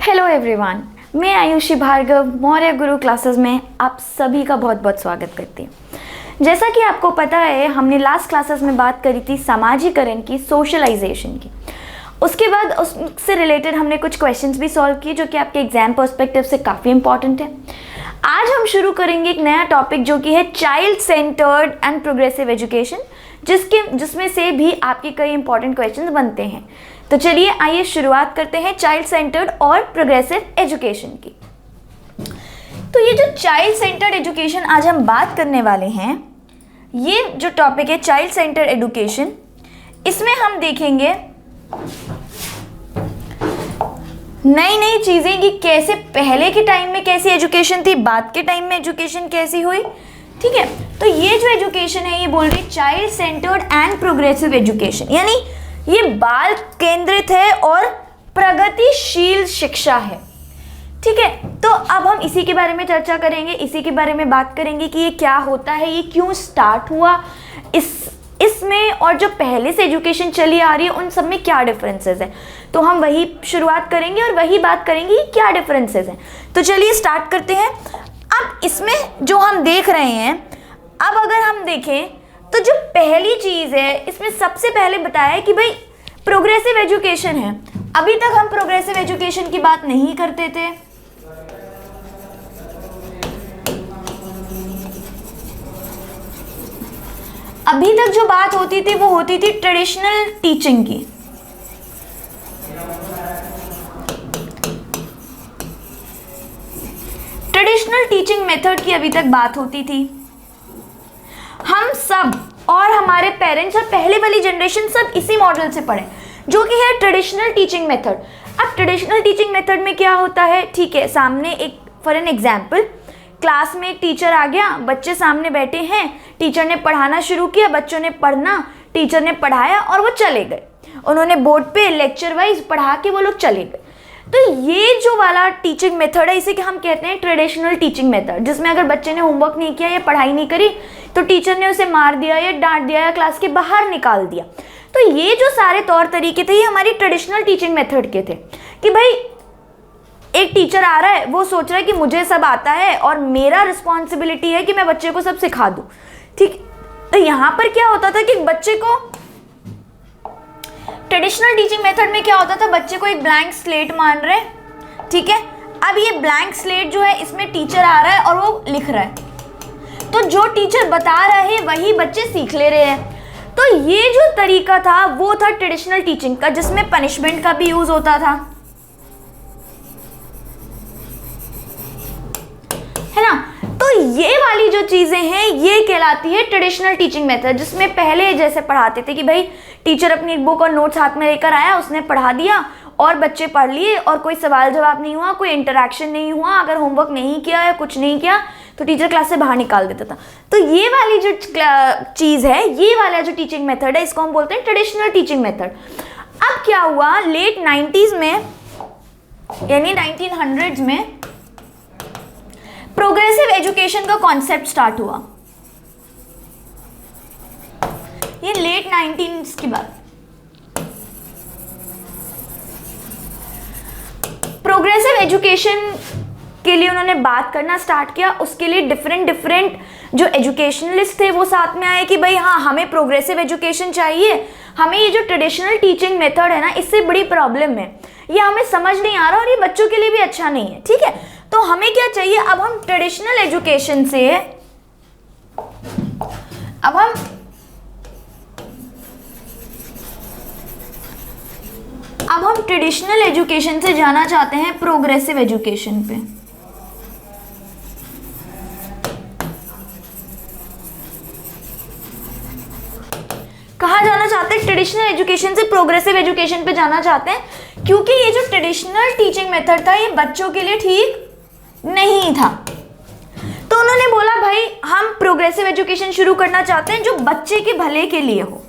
Hello everyone, मैं आयुषी भार्गव मौर्य गुरु classes में आप सभी का बहुत बहुत स्वागत करती हूँ। जैसा कि आपको पता है, हमने लास्ट क्लासेस में बात करी थी सामाजिकरण की, सोशलाइजेशन की। उसके बाद उससे रिलेटेड हमने कुछ क्वेश्चंस भी सॉल्व किए जो कि आपके एग्जाम पर्सपेक्टिव से काफ़ी इंपॉर्टेंट है। आज हम शुरू करेंगे एक नया टॉपिक जो कि है child centred and progressive education, जिसमें से भी आपके कई इंपॉर्टेंट क्वेश्चंस बनते हैं। तो चलिए आइए शुरुआत करते हैं चाइल्ड सेंटर्ड और प्रोग्रेसिव एजुकेशन की। तो ये जो चाइल्ड सेंटर्ड एजुकेशन आज हम बात करने वाले हैं, ये जो टॉपिक है चाइल्ड सेंटर्ड एजुकेशन, इसमें हम देखेंगे नई नई चीजें कि कैसे पहले के टाइम में कैसी एजुकेशन थी, बाद के टाइम में एजुकेशन कैसी हुई। ठीक है, तो ये जो एजुकेशन है ये बोल रही child centred and progressive education, यानी ये बाल केंद्रित है और प्रगतिशील शिक्षा है। ठीक है, तो अब हम इसी के बारे में चर्चा करेंगे, इसी के बारे में बात करेंगे कि ये क्या होता है, ये क्यों स्टार्ट हुआ, इसमें और जो पहले से एजुकेशन चली आ रही है उन सब में क्या डिफरेंसेस है। तो हम वही शुरुआत करेंगे और वही बात करेंगे कि क्या डिफरेंसेस हैं। तो चलिए स्टार्ट करते हैं। अब इसमें जो हम देख रहे हैं, अब अगर हम देखें तो जो पहली चीज़ है इसमें सबसे पहले बताया है कि भाई प्रोग्रेसिव एजुकेशन है। अभी तक हम प्रोग्रेसिव एजुकेशन की बात नहीं करते थे। अभी तक जो बात होती थी वो होती थी ट्रेडिशनल टीचिंग की। ट्रेडिशनल टीचिंग मेथड की अभी तक बात होती थी। हम सब और हमारे पेरेंट्स और पहले वाली जनरेशन सब इसी मॉडल से पढ़े जो कि है ट्रेडिशनल टीचिंग मेथड। अब ट्रेडिशनल टीचिंग मेथड में क्या होता है, ठीक है, सामने एक फॉर एन एग्जाम्पल क्लास में एक टीचर आ गया, बच्चे सामने बैठे हैं, टीचर ने पढ़ाना शुरू किया, बच्चों ने पढ़ना, टीचर ने पढ़ाया और वो चले गए। उन्होंने बोर्ड पे लेक्चर वाइज पढ़ा के वो लोग चले गए। तो ये जो वाला टीचिंग मेथड है इसे कि हम कहते हैं ट्रेडिशनल टीचिंग मेथड, जिसमें अगर बच्चे ने होमवर्क नहीं किया या पढ़ाई नहीं करी तो टीचर ने उसे मार दिया या डांट दिया या क्लास के बाहर निकाल दिया। तो ये जो सारे तौर तरीके थे ये हमारी ट्रेडिशनल टीचिंग मेथड के थे कि भाई एक टीचर आ रहा है, वो सोच रहा है कि मुझे सब आता है और मेरा रिस्पॉन्सिबिलिटी है कि मैं बच्चे को सब सिखा दूं। ठीक, तो यहाँ पर क्या होता था कि बच्चे को ट्रेडिशनल टीचिंग मेथड में क्या होता था, बच्चे को एक ब्लैंक स्लेट मान रहे, ठीक है। अब ये ब्लैंक स्लेट जो है इसमें टीचर आ रहा है और वो लिख रहा है, तो जो टीचर बता रहा है वही बच्चे सीख ले रहे हैं। तो ये जो तरीका था वो था ट्रेडिशनल टीचिंग का, जिसमें पनिशमेंट का भी यूज होता था, है ना। तो ये वाली जो चीजें हैं ये कहलाती है ट्रेडिशनल टीचिंग मेथड, जिसमें पहले जैसे पढ़ाते थे कि भाई टीचर अपनी एक बुक और नोट्स हाथ में लेकर आया, उसने पढ़ा दिया और बच्चे पढ़ लिए और कोई सवाल जवाब नहीं हुआ, कोई इंटरेक्शन नहीं हुआ। अगर होमवर्क नहीं किया या कुछ नहीं किया तो टीचर क्लास से बाहर निकाल देता था। तो ये वाली जो चीज़ है, ये वाला जो टीचिंग मेथड है, इसको हम बोलते हैं ट्रेडिशनल टीचिंग मेथड। अब क्या हुआ, लेट 90s में यानी 1900s में प्रोग्रेसिव एजुकेशन का कॉन्सेप्ट स्टार्ट हुआ। ये लेट 19s की बात। प्रोग्रेसिव एजुकेशन के लिए उन्होंने बात करना स्टार्ट किया। उसके लिए डिफरेंट जो एजुकेशनलिस्ट थे वो साथ में आए कि भाई हाँ, हमें प्रोग्रेसिव एजुकेशन चाहिए, हमें ये जो ट्रेडिशनल टीचिंग मेथड है ना, इससे बड़ी प्रॉब्लम है, ये हमें समझ नहीं आ रहा और ये बच्चों के लिए भी अच्छा नहीं है। ठीक है, तो हमें क्या चाहिए, अब हम ट्रेडिशनल एजुकेशन से अब हम ट्रेडिशनल एजुकेशन से जाना चाहते हैं प्रोग्रेसिव एजुकेशन पे। कहाँ जाना चाहते हैं, ट्रेडिशनल एजुकेशन से प्रोग्रेसिव एजुकेशन पे जाना चाहते हैं, क्योंकि ये जो ट्रेडिशनल टीचिंग मेथड था ये बच्चों के लिए ठीक नहीं था। तो उन्होंने बोला भाई हम प्रोग्रेसिव एजुकेशन शुरू करना चाहते हैं जो बच्चे के भले के लिए हो।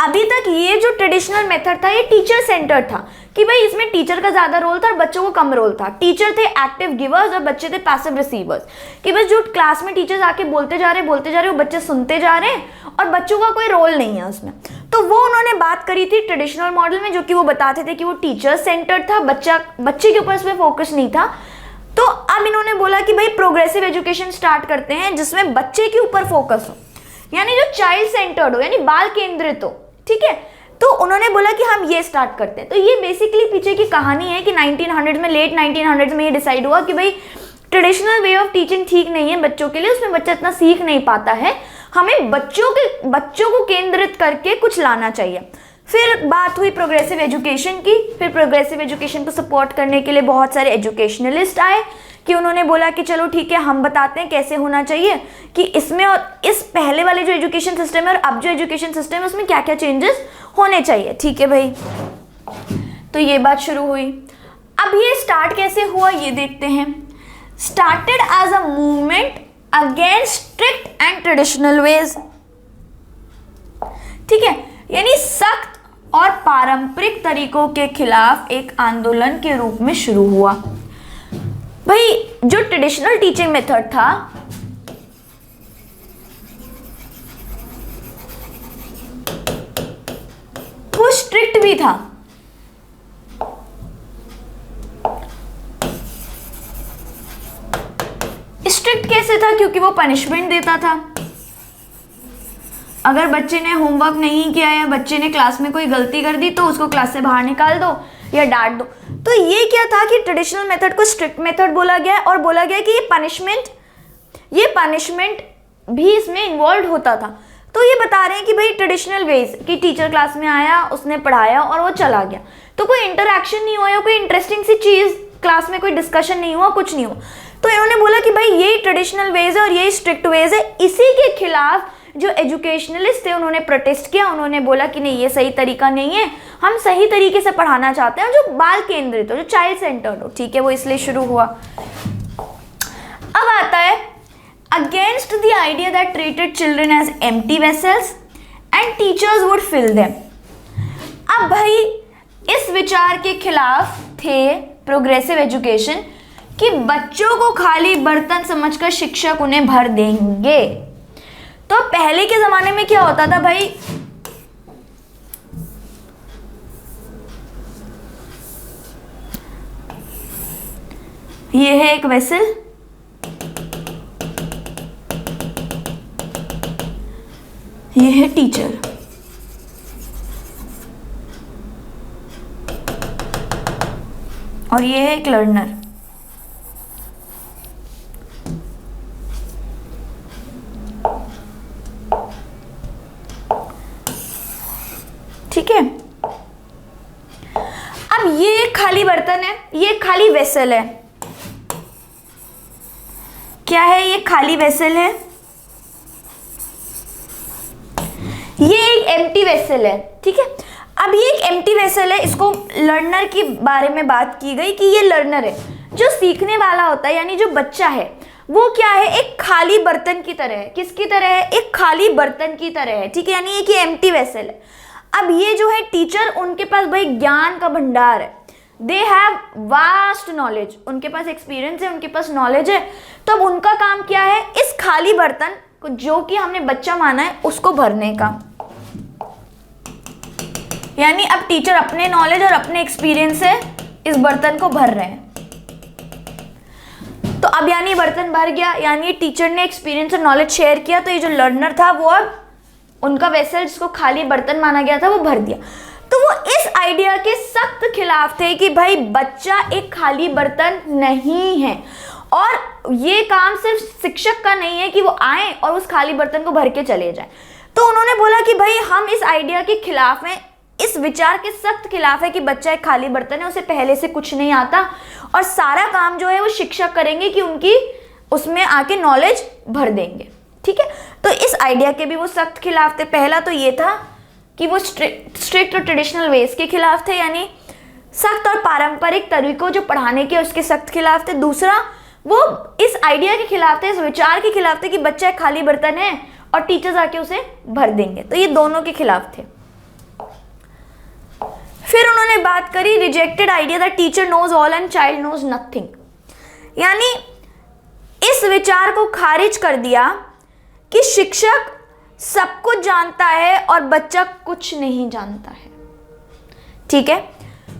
अभी तक ये जो ट्रेडिशनल मेथड था ये टीचर सेंटर्ड था कि भाई इसमें टीचर का ज्यादा रोल था और बच्चों को कम रोल था। टीचर थे एक्टिव गिवर्स और बच्चे थे पैसिव रिसीवर्स, कि बस जो क्लास में टीचर्स आके बोलते जा रहे वो बच्चे सुनते जा रहे हैं और बच्चों का कोई रोल नहीं है उसमें। तो वो उन्होंने बात करी थी ट्रेडिशनल मॉडल में, जो कि वो बताते थे कि वो टीचर सेंटर्ड था, बच्चे के ऊपर इसमें फोकस नहीं था। तो अब इन्होंने बोला कि भाई प्रोग्रेसिव एजुकेशन स्टार्ट करते हैं जिसमें बच्चे के ऊपर फोकस हो, यानी जो चाइल्ड सेंटर्ड हो, यानी बाल केंद्रित हो, ठीक है। तो उन्होंने बोला कि हम ये स्टार्ट करते हैं। तो ये बेसिकली पीछे की कहानी है कि 1900 में, लेट 1900 में ये डिसाइड हुआ कि भाई ट्रेडिशनल वे ऑफ टीचिंग ठीक नहीं है बच्चों के लिए, उसमें बच्चा इतना सीख नहीं पाता है, हमें बच्चों को केंद्रित करके कुछ लाना चाहिए। फिर बात हुई प्रोग्रेसिव एजुकेशन की। फिर प्रोग्रेसिव एजुकेशन को सपोर्ट करने के लिए बहुत सारे एजुकेशनलिस्ट आए कि उन्होंने बोला कि चलो ठीक है, हम बताते हैं कैसे होना चाहिए, कि इसमें और इस पहले वाले जो एजुकेशन सिस्टम है और अब जो एजुकेशन सिस्टम है उसमें क्या क्या चेंजेस होने चाहिए, ठीक है भाई। तो ये बात शुरू हुई। अब ये स्टार्ट कैसे हुआ ये देखते हैं। Started as a movement against strict and traditional ways, ठीक है, यानी सख्त और पारंपरिक तरीकों के खिलाफ एक आंदोलन के रूप में शुरू हुआ। भाई जो ट्रेडिशनल टीचिंग मेथड था वो स्ट्रिक्ट भी था, स्ट्रिक्ट कैसे था, क्योंकि वो पनिशमेंट देता था। अगर बच्चे ने होमवर्क नहीं किया या बच्चे ने क्लास में कोई गलती कर दी तो उसको क्लास से बाहर निकाल दो या डांट दो। तो ये क्या था कि ट्रेडिशनल मेथड को स्ट्रिक्ट मेथड बोला गया और बोला गया कि ये पनिशमेंट भी इसमें इन्वॉल्व होता था। तो ये बता रहे हैं कि भाई ट्रेडिशनल वेज कि टीचर क्लास में आया, उसने पढ़ाया और वो चला गया, तो कोई इंटरैक्शन नहीं हुआ, कोई इंटरेस्टिंग सी चीज़ क्लास में, कोई डिस्कशन नहीं हुआ, कुछ नहीं हुआ। तो इन्होंने बोला कि भाई यही ट्रेडिशनल वेज है और यही स्ट्रिक्ट वेज है। इसी के खिलाफ जो एजुकेशनलिस्ट थे उन्होंने प्रोटेस्ट किया, उन्होंने बोला कि नहीं, ये सही तरीका नहीं है, हम सही तरीके से पढ़ाना चाहते हैं जो बाल केंद्रित हो, जो चाइल्ड सेंटर्ड हो, ठीक है। वो इसलिए शुरू हुआ। अब आता है against the idea that treated children as empty vessels and teachers would fill them. अब भाई इस विचार के खिलाफ थे प्रोग्रेसिव एजुकेशन कि बच्चों को खाली बर्तन समझकर शिक्षक उन्हें भर देंगे। तो पहले के जमाने में क्या होता था भाई, ये है एक वेसल, ये है टीचर, और ये है एक लर्नर। ठीक है। अब ये खाली बर्तन है, ये खाली वेसल है। क्या है ये? खाली वेसल है। ये एक एम्प्टी वेसल है, ठीक है। अब ये एक एम्प्टी वेसल है, इसको लर्नर के बारे में बात की गई कि ये लर्नर है, जो सीखने वाला होता है, यानी जो बच्चा है वो क्या है, एक खाली बर्तन की तरह है। किसकी तरह है? एक खाली बर्तन की तरह है, ठीक है, यानी एक एम्प्टी वेसल है। अब ये जो है टीचर, उनके पास भाई ज्ञान का भंडार है, दे हैव वास्ट नॉलेज, उनके पास एक्सपीरियंस है, उनके पास नॉलेज है। तो अब उनका काम क्या है, इस खाली बर्तन को जो कि हमने बच्चा माना है उसको भरने का। यानी अब टीचर अपने नॉलेज और अपने एक्सपीरियंस से इस बर्तन को भर रहे हैं। तो अब यानी बर्तन भर गया, यानी टीचर ने एक्सपीरियंस और नॉलेज शेयर किया, तो ये जो लर्नर था वो अब उनका वेसल जिसको खाली बर्तन माना गया था वो भर दिया। तो वो इस आइडिया के सख्त खिलाफ थे कि भाई बच्चा एक खाली बर्तन नहीं है, और ये काम सिर्फ शिक्षक का नहीं है कि वो आए और उस खाली बर्तन को भर के चले जाए। तो उन्होंने बोला कि भाई हम इस आइडिया के खिलाफ हैं, इस विचार के सख्त खिलाफ है कि बच्चा एक खाली बर्तन है, उसे पहले से कुछ नहीं आता और सारा काम जो है वो शिक्षक करेंगे कि उनकी उसमें आके नॉलेज भर देंगे, ठीक है। तो इस आइडिया के भी वो सख्त खिलाफ थे। पहला तो ये था कि वो स्ट्रिक्ट और ट्रेडिशनल वेज के खिलाफ थे, यानी सख्त और पारंपरिक तरीकों जो पढ़ाने के उसके सख्त खिलाफ थे। दूसरा, वो इस आइडिया के खिलाफ थे, इस विचार के खिलाफ थे कि बच्चा एक खाली बर्तन है और टीचर्स आके उसे भर देंगे। तो ये दोनों के खिलाफ थे। फिर उन्होंने बात करी rejected idea that teacher knows all and child knows nothing, यानी इस विचार को खारिज कर दिया कि शिक्षक सब कुछ जानता है और बच्चा कुछ नहीं जानता है। ठीक है,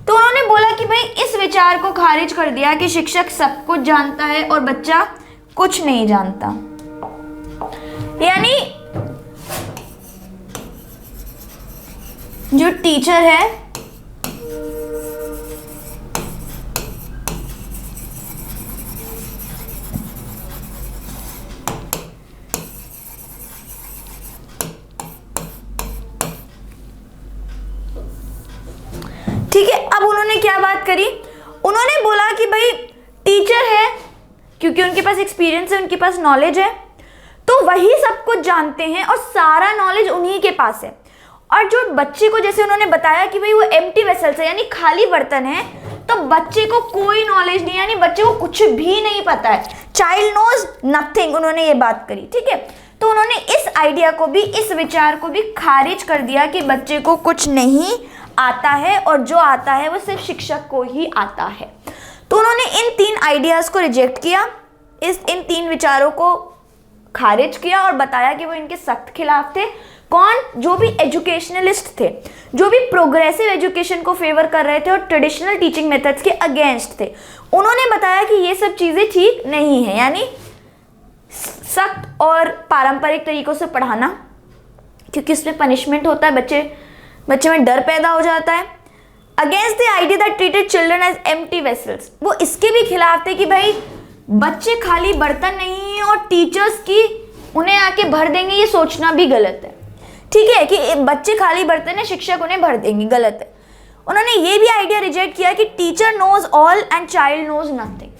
तो उन्होंने बोला कि भाई इस विचार को खारिज कर दिया कि शिक्षक सब कुछ जानता है और बच्चा कुछ नहीं जानता। यानी जो टीचर है ठीक है, अब उन्होंने क्या बात करी, उन्होंने बोला कि भाई टीचर है, क्योंकि उनके पास एक्सपीरियंस है, उनके पास नॉलेज है, तो वही सब कुछ जानते हैं और सारा नॉलेज उन्हीं के पास है। और जो बच्चे को, जैसे उन्होंने बताया कि भाई वो एम्प्टी वेसल्स है, यानी खाली बर्तन है, तो बच्चे को कोई नॉलेज नहीं, यानी बच्चे को कुछ भी नहीं पता है। चाइल्ड नोज नथिंग, उन्होंने ये बात करी। ठीक है, तो उन्होंने इस आइडिया को भी, इस विचार को भी खारिज कर दिया कि बच्चे को कुछ नहीं आता है और जो आता है वो सिर्फ शिक्षक को ही आता है। तो उन्होंने इन 3 आइडियाज को रिजेक्ट किया, इन 3 विचारों को खारिज किया और बताया कि वो इनके सख्त खिलाफ थे। कौन? जो भी एजुकेशनलिस्ट थे, जो भी प्रोग्रेसिव एजुकेशन को फेवर कर रहे थे और ट्रेडिशनल टीचिंग मेथड्स के अगेंस्ट थे। उन्होंने बताया कि ये सब चीज़ें ठीक नहीं है, यानी सख्त और पारंपरिक तरीकों से पढ़ाना, क्योंकि उसमें पनिशमेंट होता है, बच्चे में डर पैदा हो जाता है। Against the idea that treated children as empty vessels, वो इसके भी खिलाफ थे कि भाई बच्चे खाली बर्तन नहीं है और टीचर्स की उन्हें आके भर देंगे, ये सोचना भी गलत है। ठीक है, कि बच्चे खाली बर्तन है, शिक्षक उन्हें भर देंगे, गलत है। उन्होंने ये भी आइडिया रिजेक्ट किया कि teacher knows all and child knows nothing,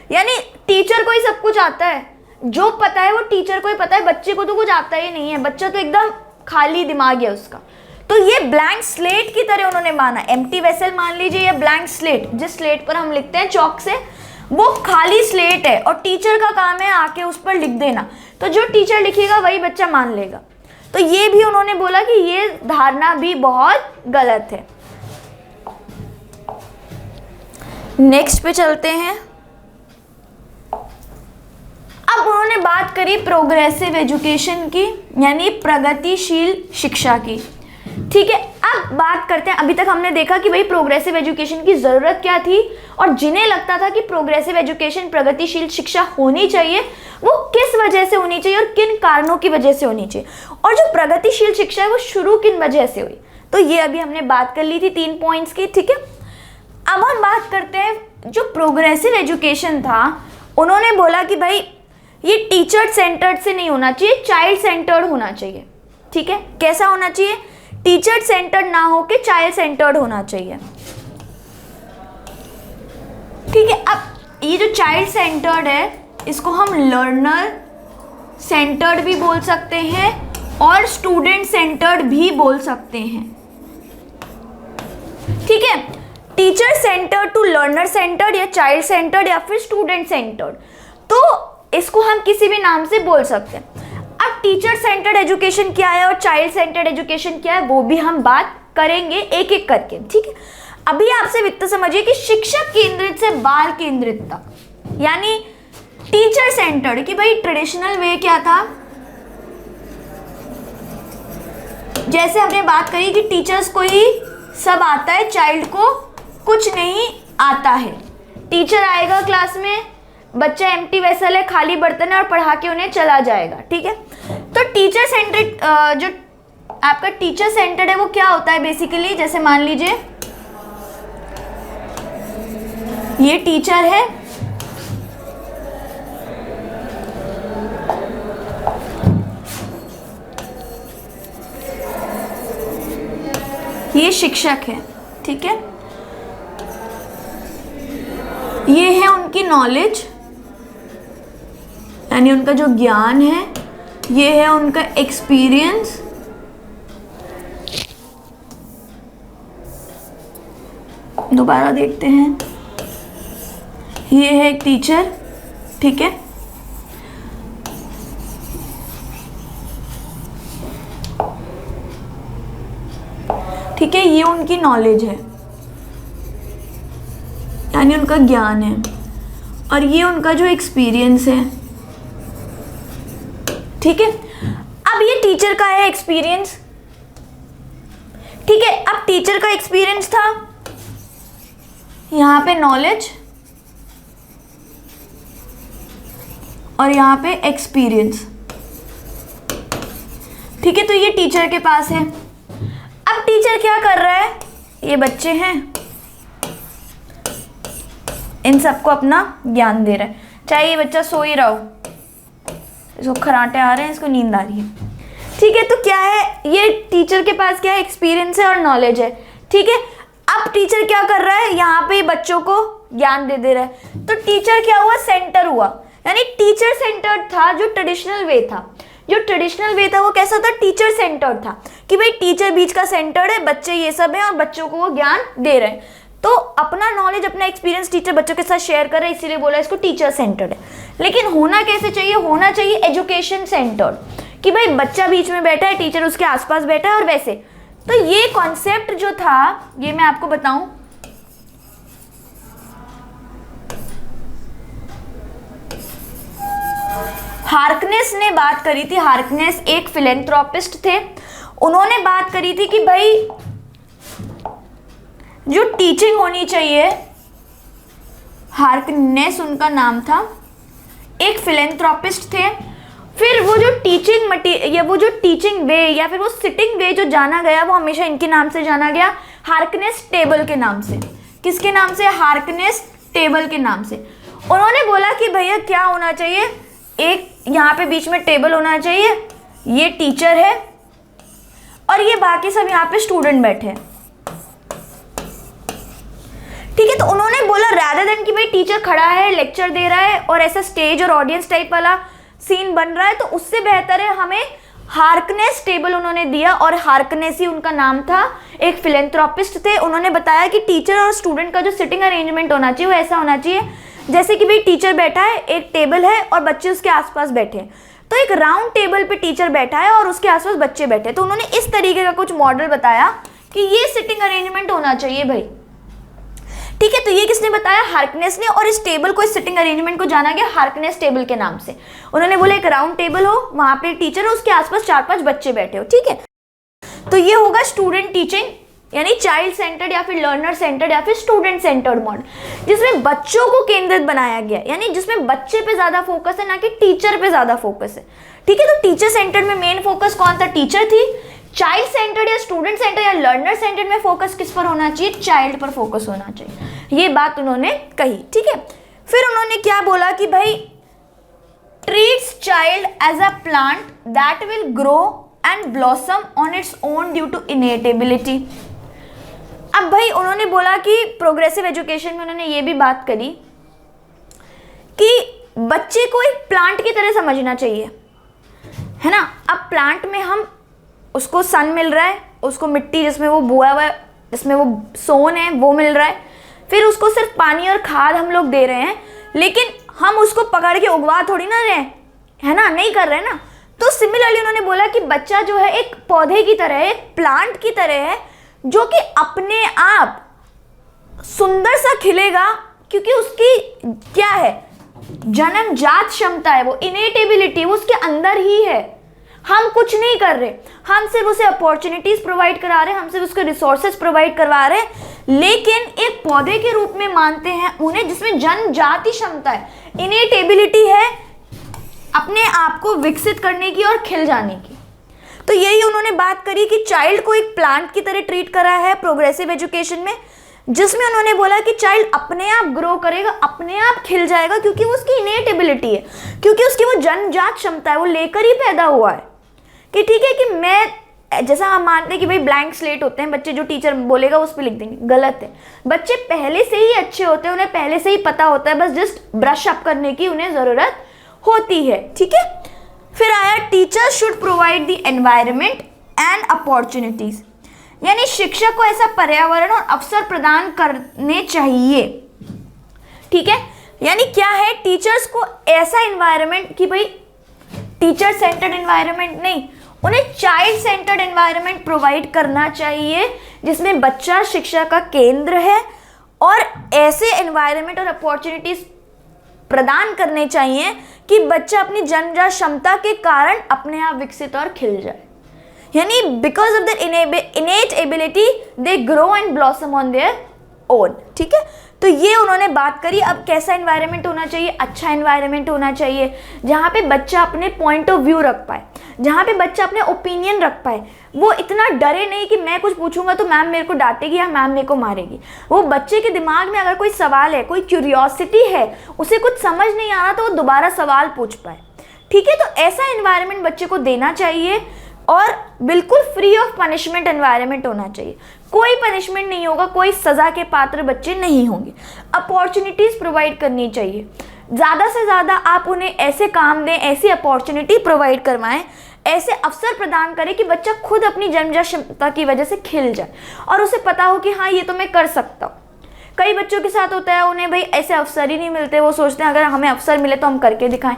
यानी टीचर को ही सब कुछ आता है, जो पता है वो टीचर को ही पता है, बच्चे को तो कुछ आता ही नहीं है, बच्चा तो एकदम खाली दिमाग है उसका। तो ये ब्लैंक स्लेट की तरह उन्होंने माना, एम्प्टी वेसल मान लीजिए या ब्लैंक स्लेट, जिस स्लेट पर हम लिखते हैं चौक से, वो खाली स्लेट है और टीचर का काम है आके उस पर लिख देना, तो जो टीचर लिखेगा वही बच्चा मान लेगा। तो ये भी उन्होंने बोला कि ये धारणा भी बहुत गलत है। नेक्स्ट पे चलते हैं। अब उन्होंने बात करी प्रोग्रेसिव एजुकेशन की, यानी प्रगतिशील शिक्षा की। ठीक है, अब बात करते हैं, अभी तक हमने देखा कि भाई प्रोग्रेसिव एजुकेशन की ज़रूरत क्या थी और जिन्हें लगता था कि प्रोग्रेसिव एजुकेशन, प्रगतिशील शिक्षा होनी चाहिए, वो किस वजह से होनी चाहिए और किन कारणों की वजह से होनी चाहिए, और जो प्रगतिशील शिक्षा है वो शुरू किन वजह से हुई। तो ये अभी हमने बात कर ली थी 3 पॉइंट्स की। ठीक है, अब हम बात करते हैं जो प्रोग्रेसिव एजुकेशन था, उन्होंने बोला कि भाई ये टीचर सेंटर्ड से नहीं होना चाहिए, चाइल्ड सेंटर्ड होना चाहिए। ठीक है, कैसा होना चाहिए? टीचर सेंटर्ड ना हो के चाइल्ड सेंटर्ड होना चाहिए। ठीक है, अब ये जो चाइल्ड सेंटर्ड है, इसको हम लर्नर सेंटर्ड भी बोल सकते हैं और स्टूडेंट सेंटर्ड भी बोल सकते हैं। ठीक है, teacher centred to learner centred या चाइल्ड सेंटर्ड या फिर स्टूडेंट सेंटर्ड, तो इसको हम किसी भी नाम से बोल सकते हैं। अब टीचर सेंटर्ड एजुकेशन क्या है और चाइल्ड सेंटर्ड एजुकेशन क्या है, वो भी हम बात करेंगे एक एक करके। ठीक है, अभी आपसे वित्त समझिए कि शिक्षक केंद्रित से बाल केंद्रित तक, यानी टीचर सेंटर्ड, कि भाई ट्रेडिशनल वे क्या था, जैसे हमने बात करी कि टीचर्स को ही सब आता है, चाइल्ड को कुछ नहीं आता है। टीचर आएगा क्लास में, बच्चा एम्प्टी वेसल है, खाली बर्तन है, और पढ़ा के उन्हें चला जाएगा। ठीक है, तो टीचर सेंटर्ड, जो आपका टीचर सेंटर्ड है वो क्या होता है बेसिकली, जैसे मान लीजिए ये टीचर है, ये शिक्षक है। ठीक है, ये है उनकी नॉलेज, यानी उनका जो ज्ञान है, ये है उनका एक्सपीरियंस, दोबारा देखते हैं, ये है एक टीचर। ठीक है, ठीक है, ये उनकी नॉलेज है, यानी उनका ज्ञान है, और ये उनका जो एक्सपीरियंस है। ठीक है, अब ये टीचर का है एक्सपीरियंस, ठीक है। अब टीचर का एक्सपीरियंस था, यहां पे नॉलेज और यहां पे एक्सपीरियंस, ठीक है। तो ये टीचर के पास है। अब टीचर क्या कर रहा है, ये बच्चे हैं, इन सबको अपना ज्ञान दे रहा है, चाहे ये बच्चा सो ही रहा हो, इसको खराटे आ रहे हैं, इसको नींद आ रही है, ठीक है। तो क्या है, ये टीचर के पास क्या है, एक्सपीरियंस है और नॉलेज है, ठीक है। अब टीचर क्या कर रहा है, यहाँ पे बच्चों को ज्ञान दे रहा है। तो टीचर क्या हुआ, सेंटर हुआ, यानी टीचर सेंटर्ड था। जो ट्रेडिशनल वे था, जो ट्रेडिशनल वे था वो कैसा था, टीचर सेंटर्ड था, कि भाई टीचर बीच का सेंटर्ड है, बच्चे ये सब है और बच्चों को वो ज्ञान दे रहे हैं। तो अपना नॉलेज, अपना एक्सपीरियंस टीचर बच्चों के साथ शेयर कर रहे हैं, इसीलिए बोला इसको टीचर सेंटर्ड है। लेकिन होना कैसे चाहिए, होना चाहिए एजुकेशन सेंटर्ड, कि भाई बच्चा बीच में बैठा है, टीचर उसके आसपास बैठा है और वैसे। तो ये कॉन्सेप्ट जो था, ये मैं आपको बताऊं, हार्कनेस ने बात करी थी। हार्कनेस एक फिलेंथ्रोपिस्ट थे, उन्होंने बात करी थी कि भाई जो टीचिंग होनी चाहिए, हार्कनेस उनका नाम था, एक फिलेंथ्रोपिस्ट थे। फिर वो जो टीचिंग मटीरियल, या वो जो टीचिंग वे या फिर वो सिटिंग वे जो जाना गया, वो हमेशा इनके नाम से जाना गया, हार्कनेस टेबल के नाम से। किसके नाम से, हार्कनेस टेबल के नाम से। उन्होंने बोला कि भैया क्या होना चाहिए, एक यहाँ पे बीच में टेबल होना चाहिए, ये टीचर है और ये बाकी सब यहाँ पे स्टूडेंट बैठे हैं, ठीक है। तो उन्होंने बोला रादर देन कि भाई टीचर खड़ा है, लेक्चर दे रहा है और ऐसा स्टेज और ऑडियंस टाइप वाला सीन बन रहा है, तो उससे बेहतर है हमें हार्कनेस टेबल उन्होंने दिया। और हार्कनेस ही उनका नाम था, एक फिलेंथ्रोपिस्ट थे। उन्होंने बताया कि टीचर और स्टूडेंट का जो सिटिंग अरेंजमेंट होना चाहिए वो ऐसा होना चाहिए जैसे कि भाई टीचर बैठा है, एक टेबल है और बच्चे उसके आसपास बैठे हैं, तो एक राउंड टेबल पे टीचर बैठा है और उसके आसपास बच्चे बैठे। तो उन्होंने इस तरीके का कुछ मॉडल बताया कि ये सिटिंग अरेंजमेंट होना चाहिए भाई, ठीक है। तो ये किसने बताया, हार्कनेस ने। और इस टेबल को, इस सिटिंग अरेंजमेंट को जाना गया हार्कनेस टेबल के नाम से। उन्होंने बोला एक राउंड टेबल हो, वहां पे टीचर हो, उसके आसपास 4-5 बच्चे बैठे हो, ठीक है। तो ये होगा स्टूडेंट टीचिंग, यानी चाइल्ड सेंटर्ड या फिर लर्नर सेंटर्ड या फिर स्टूडेंट सेंटर्ड मॉडल, जिसमें बच्चों को केंद्रित बनाया गया, यानी जिसमें बच्चे पे ज्यादा फोकस है, ना कि टीचर पे ज्यादा फोकस है, ठीक है। तो टीचर सेंटर्ड में मेन फोकस कौन था, टीचर थी। चाइल्ड सेंटर्ड या स्टूडेंट सेंटर्ड या लर्नर सेंटर्ड में फोकस किस पर होना चाहिए, चाइल्ड पर फोकस होना चाहिए। ये बात उन्होंने कही, ठीक है। फिर उन्होंने क्या बोला कि भाई treats child as a plant that will grow and blossom on its own due to innate ability. अब भाई उन्होंने बोला कि प्रोग्रेसिव एजुकेशन में उन्होंने ये भी बात करी कि बच्चे को एक प्लांट की तरह समझना चाहिए, है ना। अब प्लांट में हम उसको सन मिल रहा है, उसको मिट्टी जिसमें वो बोया हुआ है, जिसमें वो सोन है वो मिल रहा है, फिर उसको सिर्फ पानी और खाद हम लोग दे रहे हैं, लेकिन हम उसको पकड़ के उगवा थोड़ी ना रहे, है ना, नहीं कर रहे ना। तो सिमिलरली उन्होंने बोला कि बच्चा जो है एक पौधे की तरह है, एक प्लांट की तरह है, जो कि अपने आप सुंदर सा खिलेगा, क्योंकि उसकी क्या है, जन्मजात क्षमता है, वो इनेट एबिलिटी वो उसके अंदर ही है। हम कुछ नहीं कर रहे, हम सिर्फ उसे अपॉर्चुनिटीज प्रोवाइड करा रहे हैं, हम सिर्फ उसके रिसोर्सेज प्रोवाइड करवा रहे हैं, लेकिन एक पौधे के रूप में मानते हैं उन्हें, जिसमें जन्मजाति क्षमता है, इनेट एबिलिटी है अपने आप को विकसित करने की और खिल जाने की। तो यही उन्होंने बात करी कि चाइल्ड को एक प्लांट की तरह ट्रीट करा है प्रोग्रेसिव एजुकेशन में, जिसमें उन्होंने बोला कि चाइल्ड अपने आप ग्रो करेगा, अपने आप खिल जाएगा, क्योंकि वो उसकी इनेट एबिलिटी है, क्योंकि उसकी वो जन्मजात क्षमता है, वो लेकर ही पैदा हुआ है। कि ठीक है कि मैं, जैसा हम मानते हैं कि भाई ब्लैंक स्लेट होते हैं बच्चे, जो टीचर बोलेगा उस पर लिख देंगे, गलत है। बच्चे पहले से ही अच्छे होते हैं, उन्हें पहले से ही पता होता है, बस जस्ट ब्रश अप करने की उन्हें ज़रूरत होती है, ठीक है। फिर आया teacher should provide the environment and opportunities, यानी शिक्षक को ऐसा पर्यावरण और अवसर प्रदान करने चाहिए, ठीक है। यानी क्या है, टीचर्स को ऐसा एनवायरनमेंट कि भाई टीचर सेंटर्ड एनवायरनमेंट नहीं, उन्हें चाइल्ड सेंटर्ड एनवायरनमेंट प्रोवाइड करना चाहिए, जिसमें बच्चा शिक्षा का केंद्र है, और ऐसे एनवायरनमेंट और अपॉर्चुनिटीज प्रदान करने चाहिए कि बच्चा अपनी जन्मजात क्षमता के कारण अपने आप विकसित और खिल जाए। यानी because of the इनेट ability they grow and blossom on their own. ठीक है, तो ये उन्होंने बात करी। अब कैसा एनवायरनमेंट होना चाहिए? अच्छा एनवायरनमेंट होना चाहिए जहाँ पे बच्चा अपने पॉइंट ऑफ व्यू रख पाए, जहाँ पे बच्चा अपने ओपिनियन रख पाए। वो इतना डरे नहीं कि मैं कुछ पूछूंगा तो मैम मेरे को डांटेगी या मैम मेरे को मारेगी। वो बच्चे के दिमाग में अगर कोई सवाल है, कोई क्यूरियोसिटी है, उसे कुछ समझ नहीं आ रहा तो वो दोबारा सवाल पूछ पाए। ठीक है, तो ऐसा एनवायरनमेंट बच्चे को देना चाहिए और बिल्कुल फ्री ऑफ पनिशमेंट एनवायरनमेंट होना चाहिए। कोई पनिशमेंट नहीं होगा, कोई सज़ा के पात्र बच्चे नहीं होंगे। अपॉर्चुनिटीज़ प्रोवाइड करनी चाहिए, ज़्यादा से ज़्यादा आप उन्हें ऐसे काम दें, ऐसी अपॉर्चुनिटी प्रोवाइड करवाएं, ऐसे अवसर प्रदान करें कि बच्चा खुद अपनी जन्मजात क्षमता की वजह से खिल जाए और उसे पता हो कि हाँ ये तो मैं कर सकता हूँ। कई बच्चों के साथ होता है, उन्हें भाई ऐसे अवसर ही नहीं मिलते, वो सोचते हैं अगर हमें अवसर मिले तो हम करके दिखाएं।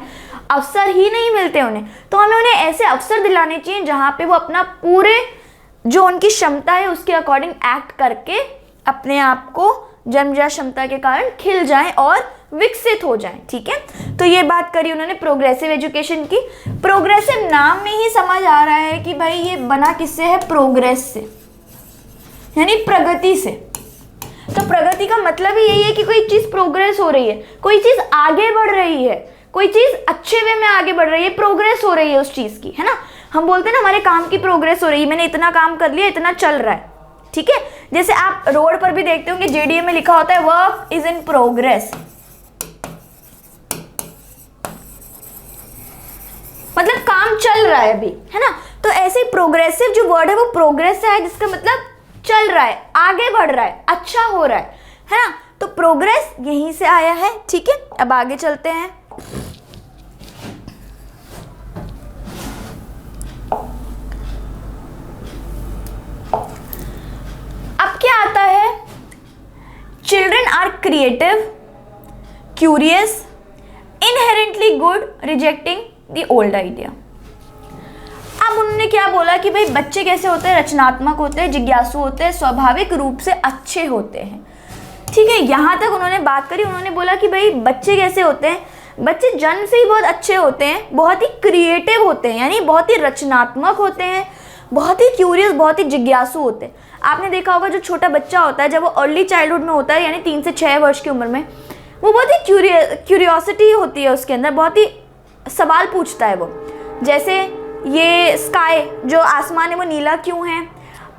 अवसर ही नहीं मिलते उन्हें, तो हमें उन्हें ऐसे अवसर दिलाने चाहिए जहाँ पे वो अपना पूरे जो उनकी क्षमता है उसके अकॉर्डिंग एक्ट करके अपने आप को जन्मजात क्षमता के कारण खिल जाएं और विकसित हो जाएं। ठीक है, तो ये बात करी उन्होंने प्रोग्रेसिव एजुकेशन की। प्रोग्रेसिव नाम में ही समझ आ रहा है कि भाई ये बना किससे है? प्रोग्रेस से, यानी प्रगति से। तो प्रगति का मतलब ही यही है कि कोई चीज़ प्रोग्रेस हो रही है, कोई चीज़ आगे बढ़ रही है, कोई चीज़ अच्छे वे में आगे बढ़ रही है, प्रोग्रेस हो रही है उस चीज़ की, है ना। हम बोलते हैं ना हमारे काम की प्रोग्रेस हो रही है, मैंने इतना काम कर लिया, इतना चल रहा है। ठीक है, जैसे आप रोड पर भी देखते होंगे जेडीए में लिखा होता है वर्क इज इन प्रोग्रेस, मतलब काम चल रहा है अभी, है ना। तो ऐसे प्रोग्रेसिव जो वर्ड है वो प्रोग्रेस से है, जिसका मतलब चल रहा है, आगे बढ़ रहा है, अच्छा हो रहा है ना। तो प्रोग्रेस यहीं से आया है। ठीक है, अब आगे चलते हैं। अब क्या आता है? Children are creative, curious, inherently good, rejecting the old idea. अब उन्होंने क्या बोला कि भाई बच्चे कैसे होते हैं? रचनात्मक होते हैं, जिज्ञासु होते हैं, स्वाभाविक रूप से अच्छे होते हैं। ठीक है, यहाँ तक उन्होंने बात करी। उन्होंने बोला कि भाई बच्चे कैसे होते हैं? बच्चे जन्म से ही बहुत अच्छे होते हैं, बहुत ही क्रिएटिव होते हैं, यानी बहुत ही रचनात्मक होते हैं, बहुत ही क्यूरियस, बहुत ही जिज्ञासु होते हैं। आपने देखा होगा जो छोटा बच्चा होता है जब वो अर्ली चाइल्डहुड में होता है, यानी 3 से 6 वर्ष की उम्र में, वो बहुत ही क्यूरियोसिटी होती है उसके अंदर, बहुत ही सवाल पूछता है वो। जैसे ये स्काई, जो आसमान है वो नीला क्यों है,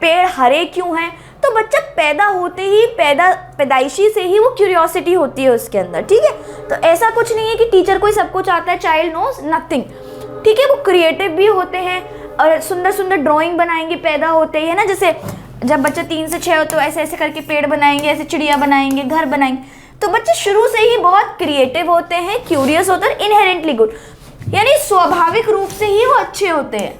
पेड़ हरे क्यों हैं? तो बच्चा पैदा होते ही पैदाइशी से ही वो क्यूरियोसिटी होती है उसके अंदर। ठीक है, तो ऐसा कुछ नहीं है कि टीचर को ही सब कुछ आता है, चाइल्ड नोज नथिंग। ठीक है, वो क्रिएटिव भी होते हैं और सुंदर सुंदर ड्राइंग बनाएंगे पैदा होते ही, है ना। जैसे जब बच्चा 3 से 6 हो तो ऐसे ऐसे करके पेड़ बनाएंगे, ऐसे चिड़िया बनाएंगे, घर बनाएंगे। तो बच्चे शुरू से ही बहुत क्रिएटिव होते हैं, क्यूरियस होते हैं, इनहेरेंटली गुड, यानी स्वाभाविक रूप से ही वो अच्छे होते हैं।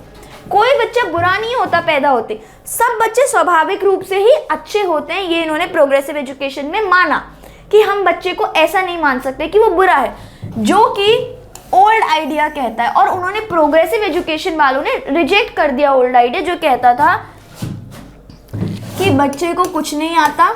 कोई बच्चा बुरा नहीं होता पैदा होते, सब बच्चे स्वाभाविक रूप से ही अच्छे होते हैं। ये इन्होंने प्रोग्रेसिव एजुकेशन में माना कि हम बच्चे को ऐसा नहीं मान सकते कि वो बुरा है, जो कि ओल्ड आइडिया कहता है। और उन्होंने प्रोग्रेसिव एजुकेशन वालों ने रिजेक्ट कर दिया ओल्ड आइडिया, जो कहता था कि बच्चे को कुछ नहीं आता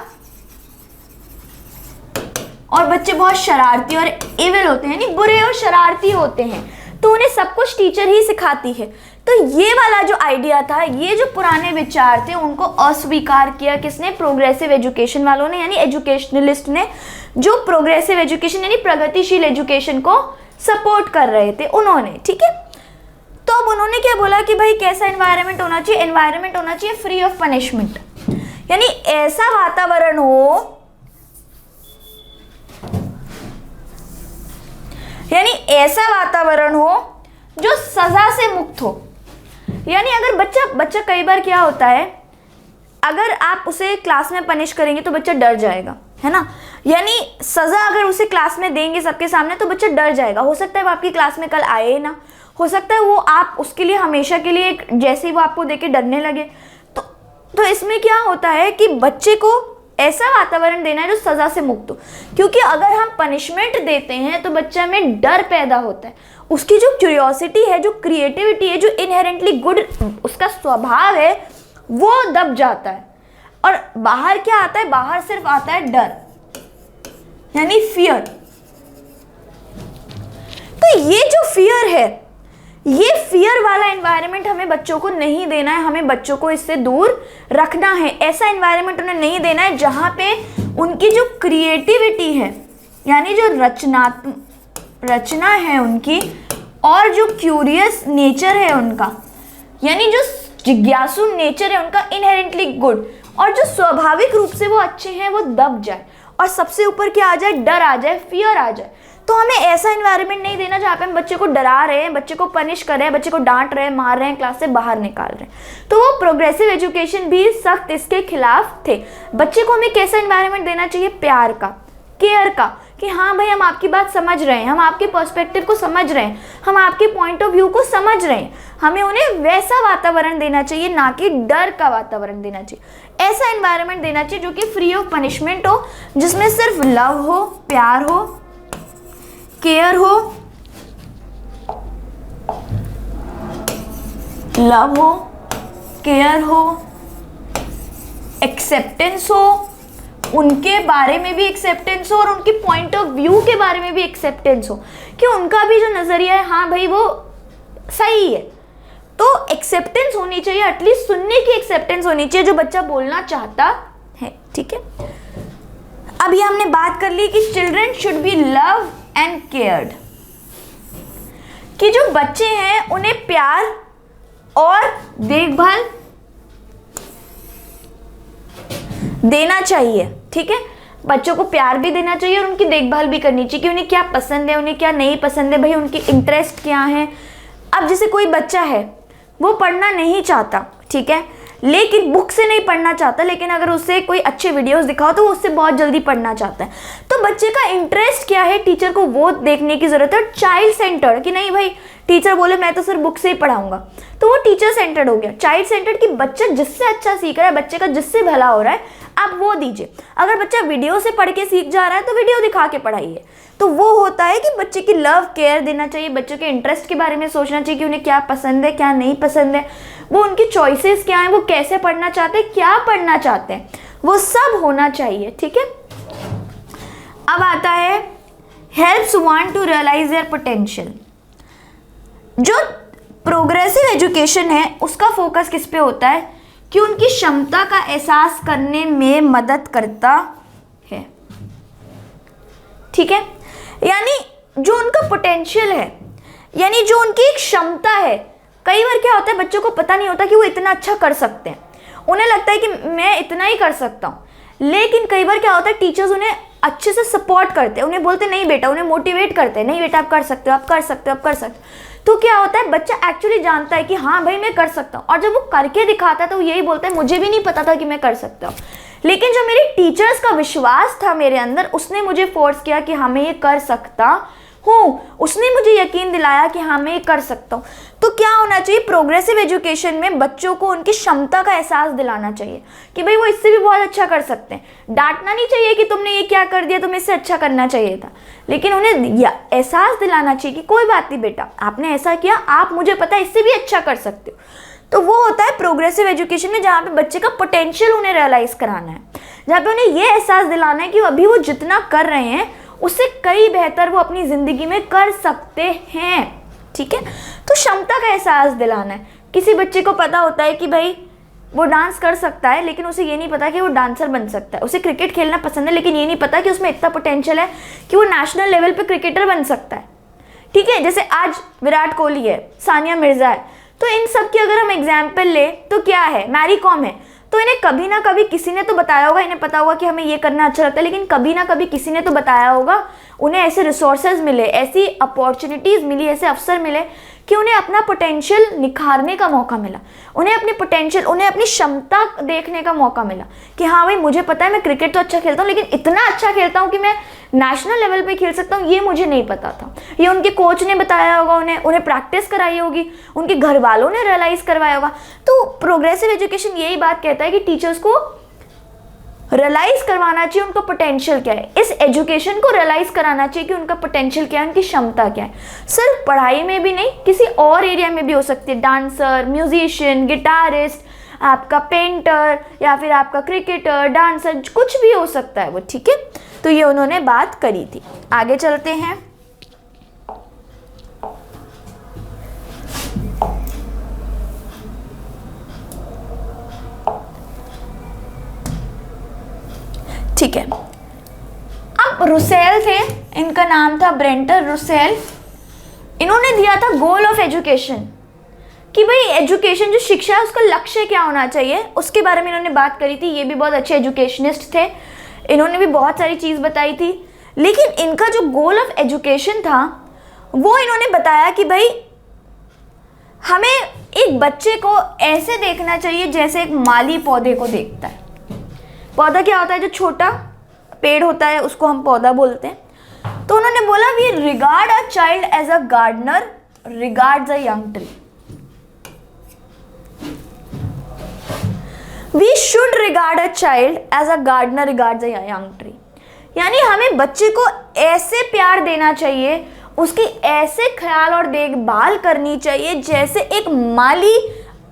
और बच्चे बहुत शरारती और इविल होते हैं, यानी बुरे और शरारती होते हैं, तो उन्हें सब कुछ टीचर ही सिखाती है। तो ये वाला जो आइडिया था, ये जो पुराने विचार थे, उनको अस्वीकार किया किसने? प्रोग्रेसिव एजुकेशन वालों ने, यानी एजुकेशनलिस्ट ने, जो प्रोग्रेसिव एजुकेशन यानी प्रगतिशील एजुकेशन को सपोर्ट कर रहे थे उन्होंने। ठीक है, तो अब उन्होंने क्या बोला कि भाई कैसा एनवायरनमेंट होना चाहिए? एनवायरनमेंट होना चाहिए फ्री ऑफ पनिशमेंट, यानी ऐसा वातावरण हो, यानी ऐसा वातावरण हो जो सजा से मुक्त हो। यानी अगर बच्चा कई बार क्या होता है, अगर आप उसे क्लास में पनिश करेंगे तो बच्चा डर जाएगा, है ना। यानी सजा अगर उसे क्लास में देंगे सबके सामने तो बच्चा डर जाएगा। हो सकता है वो आपकी क्लास में कल आए ना, हो सकता है वो आप उसके लिए हमेशा के लिए जैसे ही वो आपको देख के डरने लगे। तो इसमें क्या होता है कि बच्चे को ऐसा वातावरण देना है जो सजा से मुक्त हो, क्योंकि अगर हम पनिशमेंट देते हैं तो बच्चा में डर पैदा होता है, उसकी जो क्यूरियोसिटी है, जो क्रिएटिविटी है, जो इनहेरेंटली गुड उसका स्वभाव है, वो दब जाता है। और बाहर क्या आता है? बाहर सिर्फ आता है डर, यानी फियर, ये फियर वाला एनवायरनमेंट हमें बच्चों को नहीं देना है, हमें बच्चों को इससे दूर रखना है। ऐसा एनवायरनमेंट उन्हें नहीं देना है जहाँ पे उनकी जो क्रिएटिविटी है, यानी जो रचना है उनकी, और जो क्यूरियस नेचर है उनका, यानी जो जिज्ञासु नेचर है उनका, इनहेरेंटली गुड, और जो स्वाभाविक रूप से वो अच्छे हैं, वो दब जाए। और सबसे ऊपर क्या आ जाए? डर आ जाए, फियर आ जाए। तो हमें ऐसा एनवायरनमेंट नहीं देना जहाँ पे हम बच्चे को डरा रहे हैं, बच्चे को पनिश कर रहे हैं, बच्चे को डांट रहे हैं, मार रहे हैं, क्लास से बाहर निकाल रहे हैं। तो वो प्रोग्रेसिव एजुकेशन भी सख्त इसके खिलाफ थे। बच्चे को हमें कैसा एनवायरनमेंट देना चाहिए? प्यार का, केयर का, कि हाँ भाई हम आपकी बात समझ रहे हैं, हम आपके पर्सपेक्टिव को समझ रहे हैं, हम आपके पॉइंट ऑफ व्यू को समझ रहे हैं। हमें उन्हें वैसा वातावरण देना चाहिए, ना कि डर का वातावरण देना चाहिए। ऐसा एनवायरनमेंट देना चाहिए जो कि फ्री ऑफ पनिशमेंट हो, जिसमें सिर्फ लव हो, प्यार हो, केयर हो, लव हो, केयर हो, एक्सेप्टेंस हो, उनके बारे में भी एक्सेप्टेंस हो, और उनके पॉइंट ऑफ व्यू के बारे में भी एक्सेप्टेंस हो, कि उनका भी जो नज़रिया है, हाँ भाई वो सही है। तो एक्सेप्टेंस होनी चाहिए, एटलीस्ट सुनने की एक्सेप्टेंस होनी चाहिए जो बच्चा बोलना चाहता है। ठीक है, अब ये हमने बात कर ली कि children should be love and cared, कि जो बच्चे हैं उन्हें प्यार और देखभाल देना चाहिए। ठीक है, बच्चों को प्यार भी देना चाहिए और उनकी देखभाल भी करनी चाहिए कि उन्हें क्या पसंद है, उन्हें क्या नहीं पसंद है, भाई उनकी इंटरेस्ट क्या है। अब जैसे कोई बच्चा है वो पढ़ना नहीं चाहता, ठीक है, लेकिन बुक से नहीं पढ़ना चाहता, लेकिन अगर उसे कोई अच्छे वीडियोस दिखाओ तो वो उससे बहुत जल्दी पढ़ना चाहता है। तो बच्चे का इंटरेस्ट क्या है, टीचर को वो देखने की जरूरत है। चाइल्ड सेंटर्ड, कि नहीं भाई टीचर बोले मैं तो सिर्फ बुक से ही पढ़ाऊंगा, तो वो टीचर सेंटर्ड हो गया। चाइल्ड सेंटर्ड कि बच्चा जिससे अच्छा सीख रहा है, बच्चे का जिससे भला हो रहा है, आप वो दीजिए। अगर बच्चा वीडियो से पढ़ के सीख जा रहा है तो वीडियो दिखा के पढ़ाइए। तो वो होता है कि बच्चे की लव केयर देना चाहिए, बच्चों के इंटरेस्ट के बारे में सोचना चाहिए कि उन्हें क्या पसंद है, क्या नहीं पसंद है, वो उनकी चॉइसेस क्या हैं, वो कैसे पढ़ना चाहते हैं, क्या पढ़ना चाहते हैं, वो सब होना चाहिए। ठीक है, अब आता है helps one to realise their potential. जो प्रोग्रेसिव एजुकेशन है उसका फोकस किस पे होता है कि उनकी क्षमता का एहसास करने में मदद करता है। ठीक है, यानी जो उनका पोटेंशियल है, यानी जो उनकी एक क्षमता है। कई बार क्या होता है, बच्चों को पता नहीं होता कि वो इतना अच्छा कर सकते हैं, उन्हें लगता है कि मैं इतना ही कर सकता हूँ। लेकिन कई बार क्या होता है, टीचर्स उन्हें अच्छे से सपोर्ट करते हैं, उन्हें बोलते नहीं बेटा, उन्हें मोटिवेट करते हैं, नहीं बेटा आप कर सकते हो, आप कर सकते हो, आप कर सकते हो। तो क्या होता है, बच्चा एक्चुअली जानता है कि हाँ भाई मैं कर सकता हूँ, और जब वो करके दिखाता है तो वो यही बोलता है मुझे भी नहीं पता था कि मैं कर सकता हूँ, लेकिन जो मेरे टीचर्स का विश्वास था मेरे अंदर, उसने मुझे फोर्स किया कि हाँ मैं ये कर सकता हूँ, उसने मुझे यकीन दिलाया कि हाँ मैं ये कर सकता हूँ। तो क्या होना चाहिए, प्रोग्रेसिव एजुकेशन में बच्चों को उनकी क्षमता का एहसास दिलाना चाहिए कि भाई वो इससे भी बहुत अच्छा कर सकते हैं। डांटना नहीं चाहिए कि तुमने ये क्या कर दिया, तुम्हें इससे अच्छा करना चाहिए था, लेकिन उन्हें एहसास दिलाना चाहिए कि कोई बात नहीं बेटा, आपने ऐसा किया, आप मुझे पता है इससे भी अच्छा कर सकते हो। तो वो होता है प्रोग्रेसिव एजुकेशन में, जहाँ पे बच्चे का पोटेंशियल उन्हें रियलाइज कराना है, जहाँ पे उन्हें ये एहसास दिलाना है कि अभी वो जितना कर रहे हैं उससे कई बेहतर वो अपनी ज़िंदगी में कर सकते हैं। ठीक है, तो क्षमता का एहसास दिलाना है। किसी बच्चे को पता होता है कि भाई वो डांस कर सकता है, लेकिन उसे ये नहीं पता कि वो डांसर बन सकता है। उसे क्रिकेट खेलना पसंद है, लेकिन ये नहीं पता कि उसमें इतना पोटेंशियल है कि वो नेशनल लेवल पे क्रिकेटर बन सकता है। ठीक है, जैसे आज विराट कोहली है, सानिया मिर्ज़ा है, तो इन सब की अगर हम एग्जाम्पल ले तो क्या है, मैरी कॉम है, तो इन्हें कभी ना कभी किसी ने तो बताया होगा, इन्हें पता होगा कि हमें ये करना अच्छा लगता है, लेकिन कभी ना कभी किसी ने तो बताया होगा, उन्हें ऐसे रिसोर्सेज मिले, ऐसी अपॉर्चुनिटीज़ मिली, ऐसे अवसर मिले कि उन्हें अपना पोटेंशियल निखारने का मौका मिला, उन्हें अपनी पोटेंशियल, उन्हें अपनी क्षमता देखने का मौका मिला कि हाँ भाई मुझे पता है मैं क्रिकेट तो अच्छा खेलता हूँ, लेकिन इतना अच्छा खेलता हूँ कि मैं नेशनल लेवल पे खेल सकता हूँ, ये मुझे नहीं पता था। ये उनके कोच ने बताया होगा, उन्हें प्रैक्टिस कराई होगी, उनके घर वालों ने रियलाइज़ करवाया होगा। तो प्रोग्रेसिव एजुकेशन यही बात कहता है कि टीचर्स को रियलाइज़ करवाना चाहिए उनका पोटेंशियल क्या है, इस एजुकेशन को रियलाइज़ कराना चाहिए कि उनका पोटेंशियल क्या है, उनकी क्षमता क्या है। सिर्फ पढ़ाई में भी नहीं, किसी और एरिया में भी हो सकती है, डांसर, म्यूजिशियन, गिटारिस्ट, आपका पेंटर, या फिर आपका क्रिकेटर, डांसर, कुछ भी हो सकता है वो। ठीक है, तो ये उन्होंने बात करी थी। आगे चलते हैं। ठीक है। अब रुसेल थे, इनका नाम था ब्रेंटर रुसेल। इन्होंने दिया था गोल ऑफ एजुकेशन कि भाई एजुकेशन जो शिक्षा है उसका लक्ष्य क्या होना चाहिए, उसके बारे में इन्होंने बात करी थी। ये भी बहुत अच्छे एजुकेशनिस्ट थे, इन्होंने भी बहुत सारी चीज़ बताई थी। लेकिन इनका जो गोल ऑफ एजुकेशन था वो इन्होंने बताया कि भाई हमें एक बच्चे को ऐसे देखना चाहिए जैसे एक माली पौधे को देखता है। पौधा क्या होता है, जो छोटा पेड़ होता है उसको हम पौधा बोलते हैं। तो उन्होंने बोला we regard a child as a gardener regards a young tree. We should regard a child as a gardener regards a young tree. यानी हमें बच्चे को ऐसे प्यार देना चाहिए, उसकी ऐसे ख्याल और देखभाल करनी चाहिए जैसे एक माली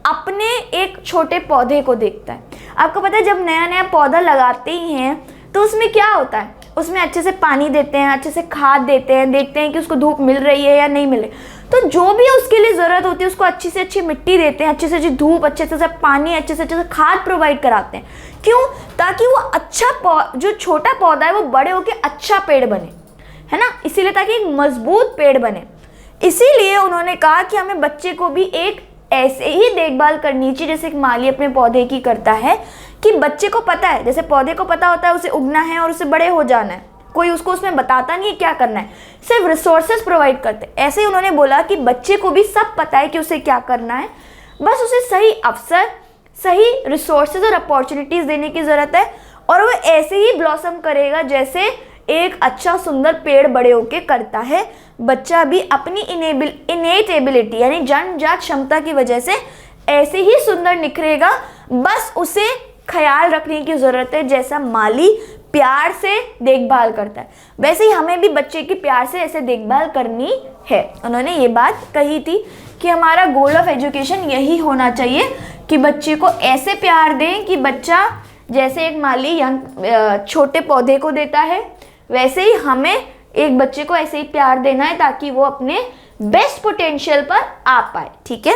अपने एक छोटे पौधे को देखता है। आपको पता है जब नया नया पौधा लगाते ही हैं तो उसमें क्या होता है, उसमें अच्छे से पानी देते हैं, अच्छे से खाद देते हैं, देखते हैं कि उसको धूप मिल रही है या नहीं मिल रही। तो जो भी उसके लिए ज़रूरत होती है उसको अच्छी से अच्छी मिट्टी देते हैं, अच्छे से अच्छी धूप, अच्छे से पानी, अच्छे से खाद प्रोवाइड कराते हैं। क्यों? ताकि वो अच्छा जो छोटा पौधा है वो बड़े होकर अच्छा पेड़ बने, है ना, इसीलिए ताकि एक मजबूत पेड़ बने। इसीलिए उन्होंने कहा कि हमें बच्चे को भी एक ऐसे ही देखभाल करनी चाहिए जैसे एक माली अपने पौधे की करता है, कि बच्चे को पता है, जैसे पौधे को पता होता है उसे उगना है और उसे बड़े हो जाना है, कोई उसको उसमें बताता नहीं है क्या करना है, सिर्फ रिसोर्सेज प्रोवाइड करते। ऐसे ही उन्होंने बोला कि बच्चे को भी सब पता है कि उसे क्या करना है, बस उसे सही अवसर, सही रिसोर्सेज और अपॉर्चुनिटीज़ देने की ज़रूरत है, और वो ऐसे ही ब्लॉसम करेगा जैसे एक अच्छा सुंदर पेड़ बड़े होके करता है। बच्चा भी अपनी इनेट एबिलिटी यानी जन्मजात क्षमता की वजह से ऐसे ही सुंदर निखरेगा, बस उसे ख्याल रखने की ज़रूरत है जैसा माली प्यार से देखभाल करता है, वैसे ही हमें भी बच्चे की प्यार से ऐसे देखभाल करनी है। उन्होंने ये बात कही थी कि हमारा गोल ऑफ एजुकेशन यही होना चाहिए कि बच्चे को ऐसे प्यार दें कि बच्चा जैसे एक माली छोटे पौधे को देता है, वैसे ही हमें एक बच्चे को ऐसे ही प्यार देना है ताकि वो अपने बेस्ट पोटेंशियल पर आ पाए। ठीक है,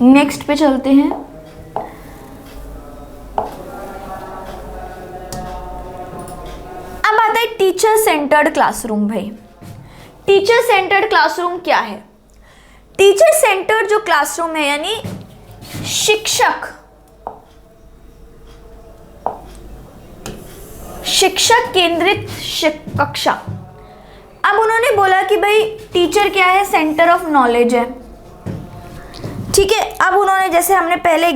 नेक्स्ट पे चलते हैं। अब आता है टीचर सेंटर्ड क्लासरूम। भाई टीचर सेंटर्ड क्लासरूम क्या है? टीचर सेंटर्ड जो क्लासरूम है यानी शिक्षक केंद्रित कक्षा। अब उन्होंने बोला कि भाई टीचर क्या है, सेंटर ऑफ नॉलेज है। ठीक है, अब उन्होंने जैसे हमने पहले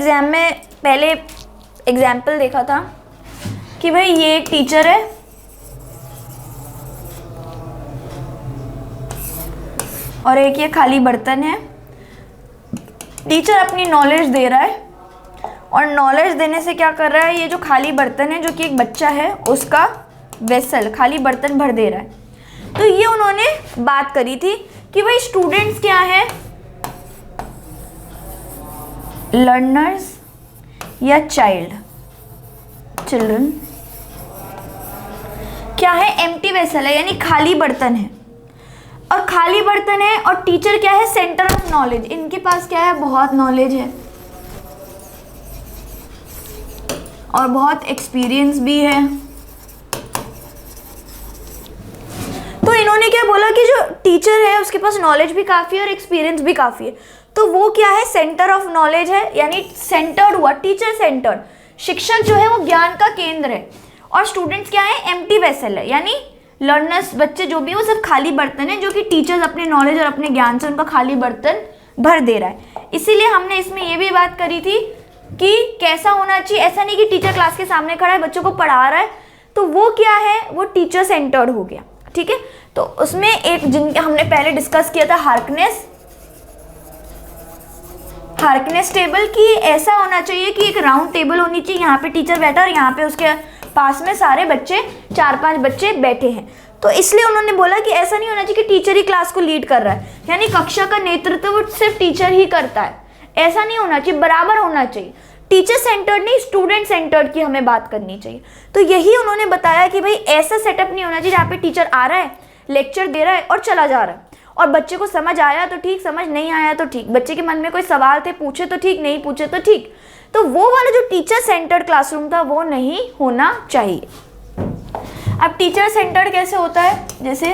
एग्जाम्पल देखा था कि भाई ये एक टीचर है और एक ये खाली बर्तन है। टीचर अपनी नॉलेज दे रहा है और नॉलेज देने से क्या कर रहा है, ये जो खाली बर्तन है जो कि एक बच्चा है उसका वेसल खाली बर्तन भर दे रहा है। तो ये उन्होंने बात करी थी कि भाई स्टूडेंट्स क्या है, लर्नर्स या चिल्ड्रन क्या है, एम्प्टी वेसल है यानी खाली बर्तन है, और खाली बर्तन है। और टीचर क्या है, सेंटर ऑफ नॉलेज, इनके पास क्या है, बहुत नॉलेज है और बहुत एक्सपीरियंस भी है। तो इन्होंने क्या बोला कि जो टीचर है उसके पास नॉलेज भी काफ़ी है और एक्सपीरियंस भी काफ़ी है, तो वो क्या है, सेंटर ऑफ नॉलेज है, यानी सेंटर्ड हुआ, टीचर सेंटर्ड। शिक्षक जो है वो ज्ञान का केंद्र है और स्टूडेंट्स क्या है, एम्प्टी वेसल है, यानी लर्नर्स बच्चे जो भी वो सब खाली बर्तन है जो कि टीचर्स अपने नॉलेज और अपने ज्ञान से उनका खाली बर्तन भर दे रहा है। इसीलिए हमने इसमें ये भी बात करी थी कि कैसा होना चाहिए, ऐसा नहीं कि टीचर क्लास के सामने खड़ा है बच्चों को पढ़ा रहा है, तो वो क्या है, वो टीचर सेंटर्ड हो गया। ठीक है, तो उसमें एक जिनके हमने पहले डिस्कस किया था हार्कनेस टेबल की, ऐसा होना चाहिए कि एक राउंड टेबल होनी चाहिए, यहाँ पे टीचर बैठा और यहाँ पे उसके पास में सारे बच्चे 4-5 बच्चे बैठे हैं। तो इसलिए उन्होंने बोला कि ऐसा नहीं होना चाहिए कि टीचर ही क्लास को लीड कर रहा है, यानी कक्षा का नेतृत्व वो सिर्फ टीचर ही करता है, ऐसा नहीं होना चाहिए, बराबर होना चाहिए। टीचर सेंटर्ड नहीं, स्टूडेंट सेंटर्ड की हमें बात करनी चाहिए। तो यही उन्होंने बताया कि भाई ऐसा सेटअप नहीं होना चाहिए जहाँ पे टीचर आ रहा है, लेक्चर दे रहा है और चला जा रहा है, और बच्चे को समझ आया तो ठीक, समझ नहीं आया तो ठीक, बच्चे के मन में कोई सवाल थे पूछे तो ठीक, नहीं पूछे तो ठीक, तो वो वाला जो टीचर सेंटर्ड क्लासरूम था वो नहीं होना चाहिए। अब टीचर सेंटर्ड कैसे होता है, जैसे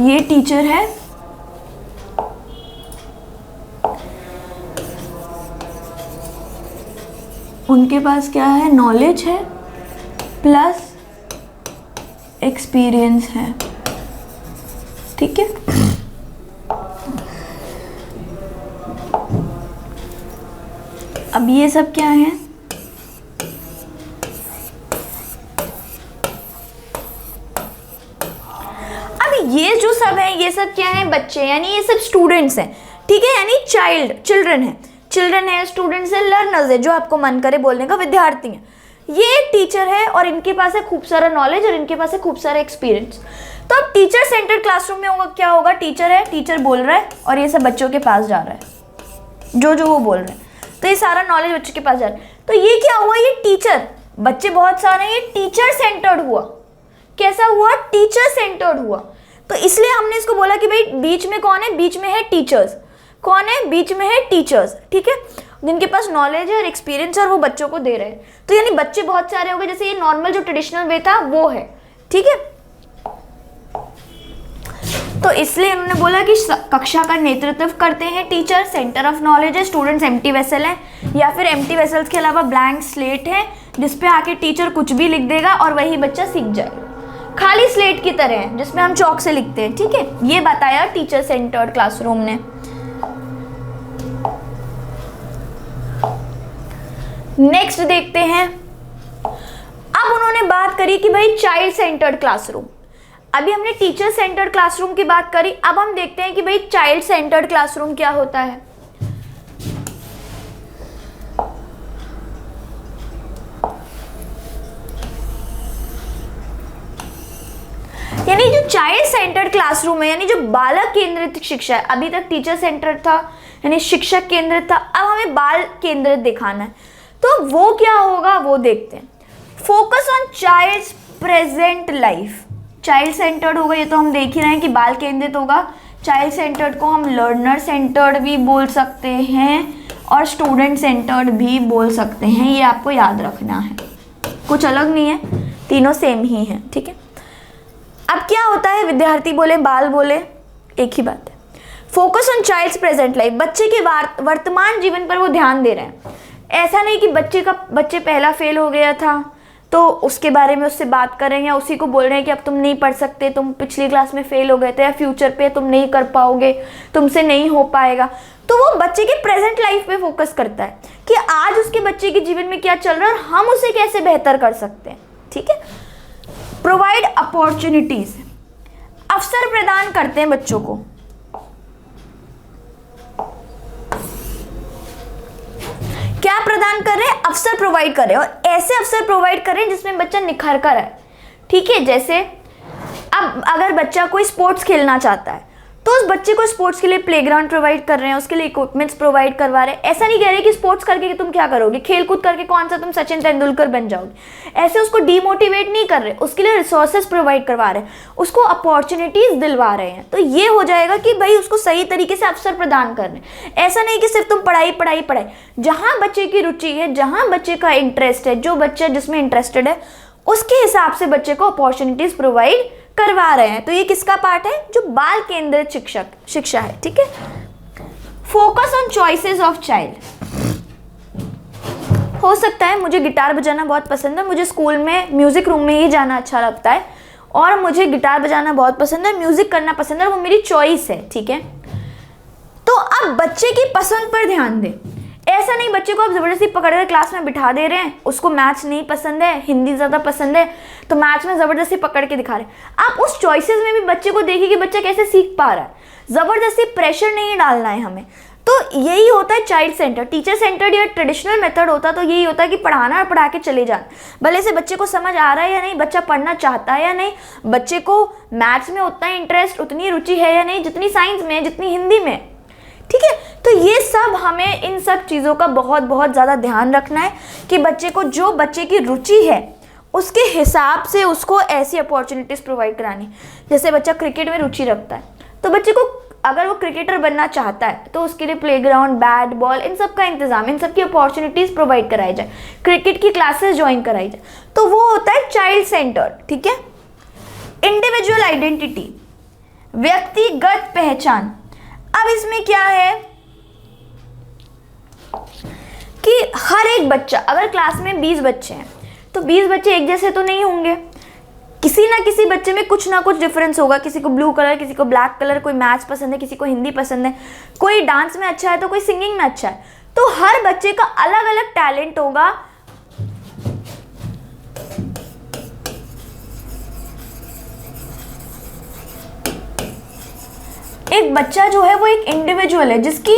ये टीचर है, उनके पास क्या है, नॉलेज है प्लस एक्सपीरियंस है, ठीक है। अब ये सब क्या है, अब ये जो सब है ये सब क्या है, बच्चे, यानी ये सब स्टूडेंट्स हैं, ठीक है, यानी चिल्ड्रन है, स्टूडेंट्स है, लर्नर्स है, जो आपको मन करे बोलने का, विद्यार्थी हैं। ये एक टीचर है और इनके पास है खूब सारा नॉलेज और इनके पास है खूब सारा एक्सपीरियंस। तो अब टीचर सेंटर्ड क्लासरूम में होगा, क्या होगा, टीचर है, टीचर बोल रहा है और ये सब बच्चों के पास जा रहा है, जो वो बोल रहे हैं, तो ये सारा नॉलेज बच्चों के पास जा रहा है। तो ये क्या हुआ, ये टीचर, बच्चे बहुत सारे हैं, ये टीचर सेंटर्ड हुआ। कैसा हुआ, टीचर सेंटर्ड हुआ। तो इसलिए हमने इसको बोला कि भाई बीच में कौन है, बीच में है टीचर्स। कौन है, बीच में है टीचर्स, ठीक है, जिनके पास नॉलेज है और एक्सपीरियंस है और वो बच्चों को दे रहे हैं। तो यानी बच्चे बहुत सारे हो गए, जैसे ये नॉर्मल जो ट्रेडिशनल वे था वो है, ठीक है। तो इसलिए उन्होंने बोला कि कक्षा का नेतृत्व करते हैं टीचर, सेंटर ऑफ नॉलेज है, स्टूडेंट्स एम्प्टी वेसल है, या फिर एम्प्टी वेसल्स के अलावा ब्लैंक स्लेट है जिसपे आके टीचर कुछ भी लिख देगा और वही बच्चा सीख जाएगा। खाली स्लेट की तरह है जिसमें हम चौक से लिखते हैं, ठीक है। ये बताया टीचर सेंटर्ड क्लासरूम ने। नेक्स्ट देखते हैं, अब उन्होंने बात करी कि भाई चाइल्ड सेंटर्ड क्लासरूम। अभी हमने टीचर सेंटर्ड क्लासरूम की बात करी, अब हम देखते हैं कि भाई चाइल्ड सेंटर्ड क्लासरूम क्या होता है। यानी जो चाइल्ड सेंटर्ड क्लासरूम है, यानी जो बालक केंद्रित शिक्षा है, अभी तक टीचर सेंटर्ड था यानी शिक्षक केंद्रित था, अब हमें बाल केंद्रित दिखाना है। तो वो क्या होगा वो देखते हैं। Focus on child's present life, child centred होगा, ये तो हम देख ही रहे हैं कि बाल केंद्रित होगा। चाइल्ड सेंटर्ड को हम लर्नर सेंटर्ड भी बोल सकते हैं और स्टूडेंट सेंटर्ड भी बोल सकते हैं, ये आपको याद रखना है, कुछ अलग नहीं है, तीनों सेम ही हैं, ठीक है। अब क्या होता है, विद्यार्थी बोले बाल बोले एक ही बात है। Focus on child's present life, बच्चे के वर्तमान जीवन पर वो ध्यान दे रहे हैं। ऐसा नहीं कि बच्चे पहला फेल हो गया था तो उसके बारे में उससे बात कर रहे हैं या उसी को बोल रहे हैं कि अब तुम नहीं पढ़ सकते, तुम पिछली क्लास में फेल हो गए थे, या फ्यूचर पे तुम नहीं कर पाओगे, तुमसे नहीं हो पाएगा। तो वो बच्चे के प्रेजेंट लाइफ पे फोकस करता है कि आज उसके बच्चे के जीवन में क्या चल रहा है और हम उसे कैसे बेहतर कर सकते हैं, ठीक है। प्रोवाइड अपॉर्चुनिटीज, अवसर प्रदान करते हैं बच्चों को। क्या प्रदान कर रहे हैं, अवसर प्रोवाइड कर रहे हैं, और ऐसे अवसर प्रोवाइड कर रहे हैं जिसमें बच्चा निखर कर आए, ठीक है। जैसे अब अगर बच्चा कोई स्पोर्ट्स खेलना चाहता है तो उस बच्चे को स्पोर्ट्स के लिए प्लेग्राउंड प्रोवाइड कर रहे हैं, उसके लिए इक्विपमेंट्स प्रोवाइड करवा रहे हैं। ऐसा नहीं कह रहे कि स्पोर्ट्स करके तुम क्या करोगे, खेल कूद करके कौन सा तुम सचिन तेंदुलकर बन जाओगे, ऐसे उसको डीमोटिवेट नहीं कर रहे, उसके लिए रिसोर्सेज प्रोवाइड करवा रहे हैं, उसको अपॉर्चुनिटीज दिलवा रहे हैं। तो ये हो जाएगा कि भाई उसको सही तरीके से अवसर प्रदान कर रहे हैं। ऐसा नहीं कि सिर्फ तुम पढ़ाई पढ़ाई पढ़ाई, जहाँ बच्चे की रुचि है, जहाँ बच्चे का इंटरेस्ट है, जो बच्चा जिसमें इंटरेस्टेड है उसके हिसाब से बच्चे को अपॉर्चुनिटीज प्रोवाइड करवा रहे हैं। तो ये किसका पार्ट है, जो बाल केंद्रित शिक्षा है, ठीक है। Focus on choices of child, हो सकता है मुझे गिटार बजाना बहुत पसंद है, मुझे स्कूल में म्यूजिक रूम में ही जाना अच्छा लगता है और मुझे गिटार बजाना बहुत पसंद है, म्यूजिक करना पसंद है, वो मेरी चॉइस है, ठीक है। तो अब बच्चे की पसंद पर ध्यान दें। ऐसा नहीं बच्चे को आप जबरदस्ती पकड़कर क्लास में बिठा दे रहे हैं, उसको मैथ्स नहीं पसंद है, हिंदी ज़्यादा पसंद है, तो मैथ्स में ज़बरदस्ती पकड़ के दिखा रहे हैं। आप उस चॉइसेस में भी बच्चे को देखिए कि बच्चा कैसे सीख पा रहा है, ज़बरदस्ती प्रेशर नहीं डालना है हमें। तो यही होता है चाइल्ड सेंटर। टीचर सेंटर्ड या ट्रेडिशनल मेथड होता तो यही होता है कि पढ़ाना और पढ़ा के चले जाना, भले से बच्चे को समझ आ रहा है या नहीं, बच्चा पढ़ना चाहता है या नहीं, बच्चे को मैथ्स में उतना इंटरेस्ट, उतनी रुचि है या नहीं जितनी साइंस में, जितनी हिंदी में, ठीक है। तो ये सब हमें इन सब चीज़ों का बहुत बहुत ज़्यादा ध्यान रखना है कि बच्चे को जो बच्चे की रुचि है उसके हिसाब से उसको ऐसी अपॉर्चुनिटीज़ प्रोवाइड करानी। जैसे बच्चा क्रिकेट में रुचि रखता है तो बच्चे को अगर वो क्रिकेटर बनना चाहता है तो उसके लिए प्लेग्राउंड, बैट, बॉल, इन सब का इंतजाम, इन सब की अपॉर्चुनिटीज प्रोवाइड कराई जाए, क्रिकेट की क्लासेस ज्वाइन कराई जाए, तो वो होता है चाइल्ड सेंटर्ड। ठीक है। इंडिविजुअल आइडेंटिटी, व्यक्तिगत पहचान। अब इसमें क्या है कि हर एक बच्चा, अगर क्लास में 20 बच्चे हैं तो 20 बच्चे एक जैसे तो नहीं होंगे, किसी ना किसी बच्चे में कुछ ना कुछ डिफरेंस होगा। किसी को ब्लू कलर, किसी को ब्लैक कलर, कोई मैथ्स पसंद है, किसी को हिंदी पसंद है, कोई डांस में अच्छा है तो कोई सिंगिंग में अच्छा है। तो हर बच्चे का अलग अलग टैलेंट होगा। एक बच्चा जो है वो एक इंडिविजुअल है जिसकी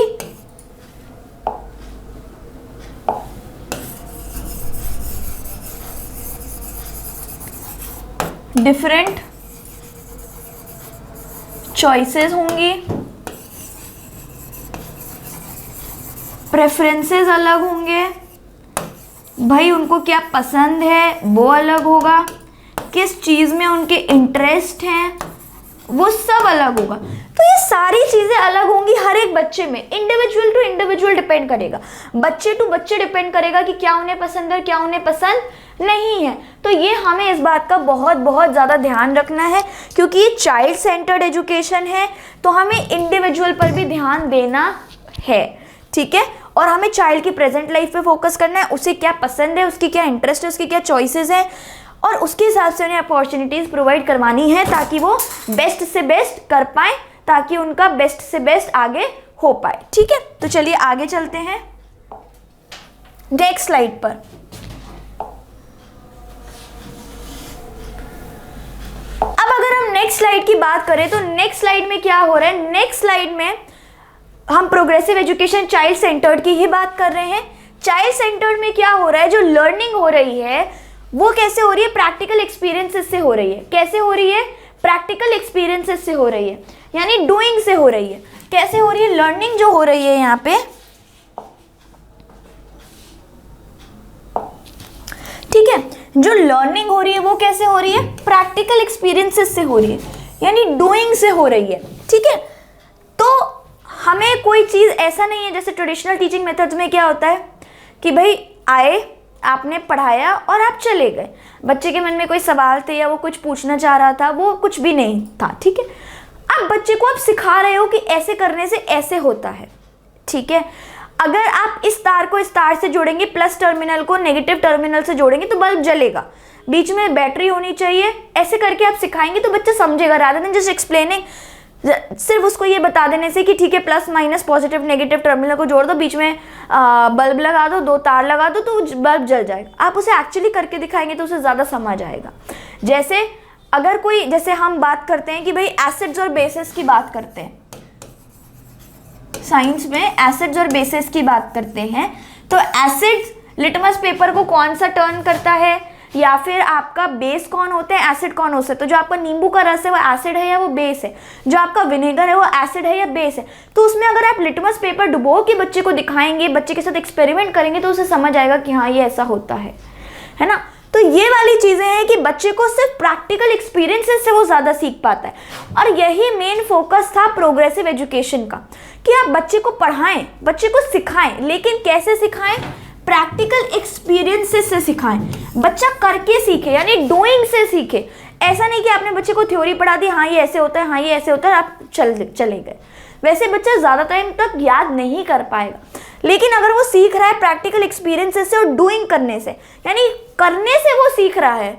डिफरेंट चॉइसेस होंगी, प्रेफरेंसेस अलग होंगे, भाई उनको क्या पसंद है वो अलग होगा, किस चीज़ में उनके इंटरेस्ट हैं वो सब अलग होगा। तो ये सारी चीज़ें अलग होंगी हर एक बच्चे में, इंडिविजुअल टू इंडिविजुअल डिपेंड करेगा, बच्चे टू बच्चे डिपेंड करेगा कि क्या उन्हें पसंद है, क्या उन्हें पसंद नहीं है। तो ये हमें इस बात का बहुत बहुत ज़्यादा ध्यान रखना है, क्योंकि ये चाइल्ड सेंटर्ड एजुकेशन है, तो हमें इंडिविजुअल पर भी ध्यान देना है। ठीक है। और हमें चाइल्ड की प्रेजेंट लाइफ पे फोकस करना है, उसे क्या पसंद है, उसकी क्या इंटरेस्ट है, उसकी क्या चॉइसेस हैं, और उसके हिसाब से उन्हें अपॉर्चुनिटीज़ प्रोवाइड करवानी है ताकि वो बेस्ट से बेस्ट कर पाए, ताकि उनका बेस्ट से बेस्ट आगे हो पाए। ठीक है। तो चलिए आगे चलते हैं नेक्स्ट स्लाइड पर। अब अगर हम नेक्स्ट स्लाइड की बात करें तो नेक्स्ट स्लाइड में क्या हो रहा है, नेक्स्ट स्लाइड में हम प्रोग्रेसिव एजुकेशन चाइल्ड सेंटर्ड की ही बात कर रहे हैं। चाइल्ड सेंटर्ड में क्या हो रहा है, जो लर्निंग हो रही है वो कैसे हो रही है, प्रैक्टिकल एक्सपीरियंसेस से हो रही है। कैसे हो रही है, प्रैक्टिकल एक्सपीरियंसेस से हो रही है, यानी डूइंग से हो रही है। कैसे हो रही है लर्निंग जो हो रही है यहाँ पे, ठीक है, जो लर्निंग हो रही है वो कैसे हो रही है, प्रैक्टिकल एक्सपीरियंसेस से हो रही है, यानी डूइंग से हो रही है। ठीक है। तो हमें कोई चीज़ ऐसा नहीं है जैसे ट्रेडिशनल टीचिंग मेथड्स में क्या होता है कि भाई आए, आपने पढ़ाया और आप चले गए, बच्चे के मन में कोई सवाल थे या वो कुछ पूछना चाह रहा था, वो कुछ भी नहीं था। ठीक है। अब बच्चे को आप सिखा रहे हो कि ऐसे करने से ऐसे होता है। ठीक है। अगर आप इस तार को इस तार से जोड़ेंगे, प्लस टर्मिनल को नेगेटिव टर्मिनल से जोड़ेंगे तो बल्ब जलेगा, बीच में बैटरी होनी चाहिए, ऐसे करके आप सिखाएंगे तो बच्चा समझेगा, रादर देन जस्ट एक्सप्लेनिंग। सिर्फ उसको ये बता देने से कि ठीक है plus minus positive negative terminal को जोड़ दो, बीच में बल्ब लगा दो, 2 तार लगा दो तो बल्ब जल जाएगा। आप उसे एक्चुअली करके दिखाएंगे तो उसे ज़्यादा समझ आएगा। जैसे अगर कोई, जैसे हम बात करते हैं कि भाई एसिड्स और बेसिस की बात करते हैं, साइंस में एसिड्स और बेसिस की बात करते हैं, तो एसिड्स लिटमस पेपर को कौन सा टर्न करता है, या फिर आपका बेस कौन होता है, एसिड कौन होता है। तो जो आपका नींबू का रस है वो एसिड है या वो बेस है, जो आपका विनेगर है वो एसिड है या बेस है। तो उसमें अगर आप लिटमस पेपर डुबो के बच्चे को दिखाएंगे, बच्चे के साथ एक्सपेरिमेंट करेंगे तो उसे समझ आएगा कि हाँ ये ऐसा होता है ना। तो ये वाली चीज़ें हैं कि बच्चे को सिर्फ प्रैक्टिकल एक्सपीरियंसेस से वो ज़्यादा सीख पाता है, और यही मेन फोकस था प्रोग्रेसिव एजुकेशन का, कि आप बच्चे को पढ़ाएं, बच्चे को सिखाएं, लेकिन कैसे सिखाएं, प्रैक्टिकल एक्सपीरियंसेस से सिखाएं। बच्चा करके सीखे, यानी डूइंग से सीखे। ऐसा नहीं कि आपने बच्चे को थ्योरी पढ़ा दी, हाँ ये ऐसे होता है, हाँ ये ऐसे होता है, आप चले गए, वैसे बच्चा ज़्यादा टाइम तक याद नहीं कर पाएगा। लेकिन अगर वो सीख रहा है प्रैक्टिकल एक्सपीरियंसेस से और डूइंग करने से, यानी करने से वो सीख रहा है,